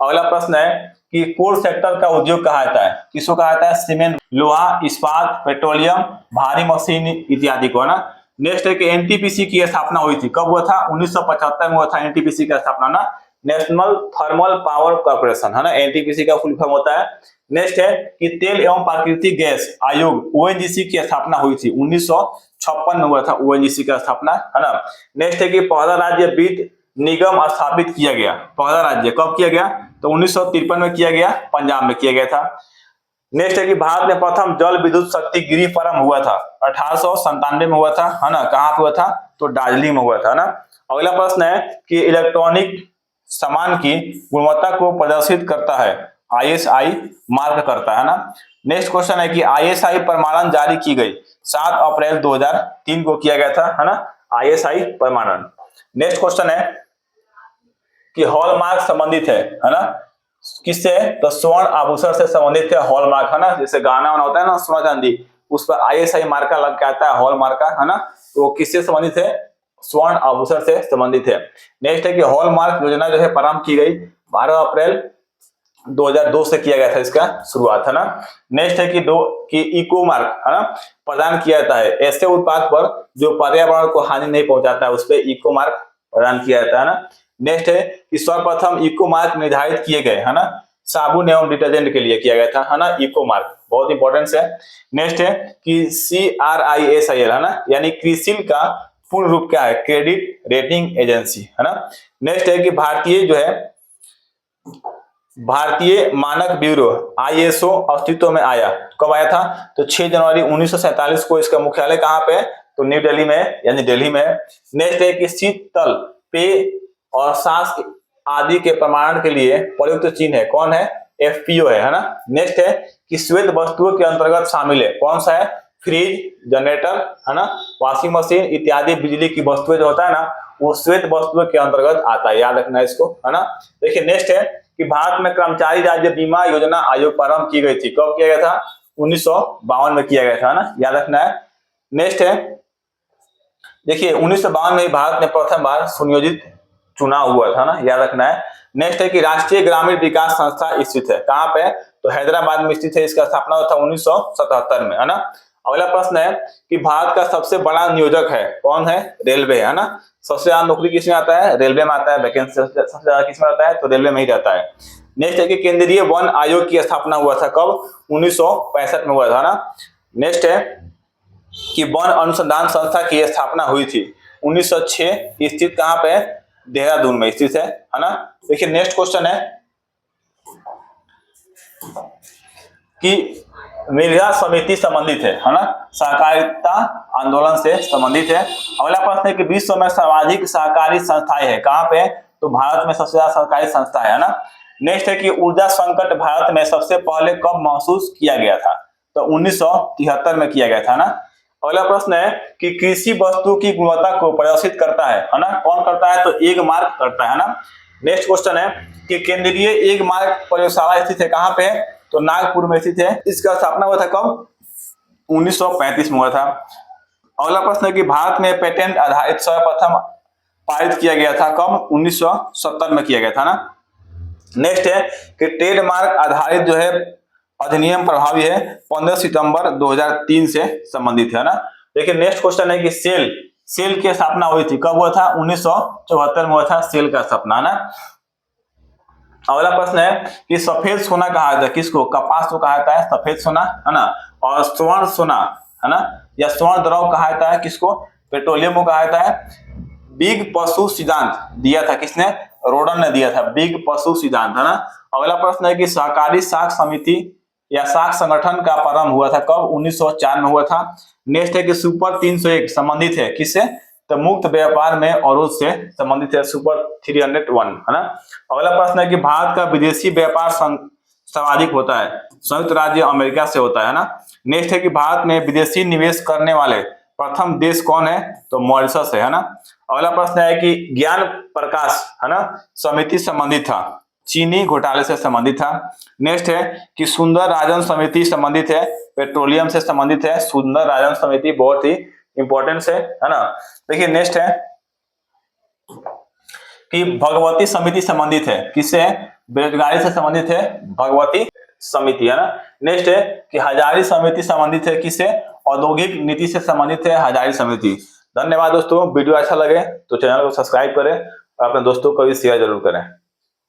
अगला प्रश्न है कि कोर सेक्टर का उद्योग कहा जाता है, किसको कहा जाता है, सीमेंट, लोहा, इस्पात, पेट्रोलियम, भारी मशीन इत्यादि को है ना। नेक्स्ट है कि एनटीपीसी की स्थापना हुई थी, कब हुआ था, 1975 में हुआ था एनटीपीसी का स्थापना ना। नेशनल थर्मल पावर कॉर्पोरेशन है ना, एनटीपीसी का फुल फॉर्म होता है। नेक्स्ट है कि तेल एवं प्राकृतिक गैस आयोग ओएनजीसी की स्थापना हुई थी 1956 में हुआ था ओएनजीसी का स्थापना है ना। नेक्स्ट है कि पहला राज्य वित्त निगम स्थापित किया गया, पहला राज्य कब किया गया, तो 1953 में किया गया, पंजाब में किया गया था। नेक्स्ट है कि भारत में प्रथम जल विद्युत शक्ति गिरी प्रारंभ हुआ था 1897 में हुआ था है ना, कहाँ पे हुआ था, तो दार्जिलिंग में हुआ था ना। अगला प्रश्न है कि इलेक्ट्रॉनिक सामान की गुणवत्ता को प्रदर्शित करता है आईएसआई मार्क करता है ना। नेक्स्ट क्वेश्चन है कि आईएसआई प्रमाणन जारी की गई 7 अप्रैल 2003 को किया गया था है ना, आईएसआई प्रमाणन। नेक्स्ट क्वेश्चन है कि हॉलमार्क संबंधित है ना, किससे, तो स्वर्ण आभूषण से संबंधित है हॉलमार्क है ना, जैसे गहना होता है ना सोना चांदी, उस पर आईएसआई मार्का लग के आता है हॉलमार्क का है ना, तो किससे संबंधित है, स्वर्ण आभूषण से संबंधित है। नेक्स्ट है कि हॉलमार्क योजना जो है प्रारंभ की गई 12 अप्रैल 2002 से किया गया था इसका शुरुआत है ना। नेक्स्ट है कि इको मार्क है ना प्रदान किया जाता है ऐसे उत्पाद पर जो पर्यावरण को हानि नहीं पहुंचाता है, उस पर इको मार्क प्रदान किया जाता है ना। नेक्स्ट है कि सर्वप्रथम इको मार्क निर्धारित किए गए है ना, साबुन एवं डिटर्जेंट के लिए किया गया था है ना, इको मार्क बहुत इंपॉर्टेंट है। नेक्स्ट है कि CRISIL है ना, यानी क्रिसिल का पूर्ण रूप क्या है, क्रेडिट रेटिंग एजेंसी है ना। नेक्स्ट है कि भारतीय मानक ब्यूरो ISO अस्तित्व में आया, कब आया था, तो 6 जनवरी 1947 को। इसका मुख्यालय कहाँ पे है, तो न्यू दिल्ली में यानी दिल्ली में। नेक्स्ट है कि शीतल पेय और सांस आदि के प्रमाणन के लिए प्रयुक्त चिन्ह है, कौन है, FPO है ना। नेक्स्ट है कि श्वेत वस्तुओं के अंतर्गत शामिल है, कौन सा है, फ्रिज, जनरेटर है ना, वॉशिंग मशीन इत्यादि बिजली की वस्तुएं जो होता है ना, वो श्वेत वस्तुओं के अंतर्गत आता है, याद रखना इसको है ना। देखिए नेक्स्ट है कि भारत में कर्मचारी राज्य बीमा योजना आयोग प्रारंभ की गई थी, कब किया गया था, 1952 में किया गया था ना, याद रखना है। नेक्स्ट है देखिए 1952 में भारत में प्रथम बार सुनियोजित चुनाव हुआ था ना, याद रखना है। नेक्स्ट है कि राष्ट्रीय ग्रामीण विकास संस्था स्थित है, कहाँ पे, तो हैदराबाद में स्थित है, इसका स्थापना हुआ था 1977 में है ना। अगला प्रश्न है कि भारत का सबसे बड़ा नियोजक है, कौन है, रेलवे है ना। सबसे ज्यादा नौकरी किसमें आता है, रेलवे में आता है, वैकेंसी सबसे ज्यादा किसमें आता है, तो रेलवे में ही रहता है। नेक्स्ट है कि केंद्रीय वन आयोग की स्थापना हुआ था कब, 1965 में हुआ था ना। नेक्स्ट है कि वन अनुसंधान संस्था की स्थापना हुई थी 1906, स्थित कहाँ पे, देहरादून में स्थित है ना। देखिए नेक्स्ट क्वेश्चन है कि मृदा समिति संबंधित है ना, सहकारिता आंदोलन से संबंधित है। अगला प्रश्न है कि विश्व में सर्वाधिक सहकारी संस्थाएं है, कहाँ पे, तो भारत में सबसे ज्यादा सहकारी संस्था है ना। नेक्स्ट है कि ऊर्जा संकट भारत में सबसे पहले कब महसूस किया गया था, तो 1973 में किया गया था ना। अगला प्रश्न है कि कृषि वस्तु की गुणवत्ता को प्रदर्शित करता है ना, कौन करता है, तो एग मार्क करता है ना। नेक्स्ट क्वेश्चन है कि केंद्रीय एग मार्क प्रयोगशाला स्थित है, कहाँ पे, तो नागपुर में स्थित है, इसका स्थापना हुआ था कब, 1935 में हुआ था। अगला प्रश्न है कि भारत में पेटेंट आधारित सर्वप्रथम पारित किया गया था कब, 1970 में किया गया था ना। नेक्स्ट है कि ट्रेडमार्क आधारित जो है अधिनियम प्रभावी है 15 सितंबर 2003 से संबंधित है ना। देखिए नेक्स्ट क्वेश्चन है कि सेल की स्थापना हुई थी, कब हुआ था, 1974 में हुआ था सेल का स्थापना ना। अगला प्रश्न है कि सफेद सोना कहा जाता है किसको, कपास को कहा जाता है सफेद सोना है ना, और स्वर्ण सोना है ना या स्वर्ण द्रव कहा जाता है किसको, पेट्रोलियम को कहा जाता है। बिग पशु सिद्धांत दिया था किसने, रोडन ने दिया था, बिग पशु सिद्धांत है ना। अगला प्रश्न है कि सहकारी साख समिति या साख संगठन का प्रारंभ हुआ था कब, 1904 में हुआ था। नेक्स्ट है कि सुपर 301 संबंधित है किससे, तो मुक्त व्यापार में अवरोध से संबंधित है, सुपर 301 है ना। अगला प्रश्न है कि भारत का विदेशी व्यापार सर्वाधिक होता है संयुक्त राज्य अमेरिका से होता है ना। नेक्स्ट है कि भारत में विदेशी निवेश करने वाले प्रथम देश कौन है, तो मॉरिशस है ना। अगला प्रश्न है कि ज्ञान प्रकाश है ना समिति संबंधित था, चीनी घोटाले से संबंधित था। नेक्स्ट है कि सुंदर राजन समिति संबंधित है, पेट्रोलियम से संबंधित है, सुंदर राजन समिति बहुत ही इंपॉर्टेंट है ना। देखिए नेक्स्ट है कि भगवती समिति संबंधित है किससे, बेरोजगारी से संबंधित है, भगवती समिति है ना। नेक्स्ट है कि हजारी समिति संबंधित है किससे, औद्योगिक नीति से संबंधित है हजारी समिति। धन्यवाद दोस्तों, वीडियो अच्छा लगे तो चैनल को सब्सक्राइब करें और अपने दोस्तों को भी शेयर जरूर करें।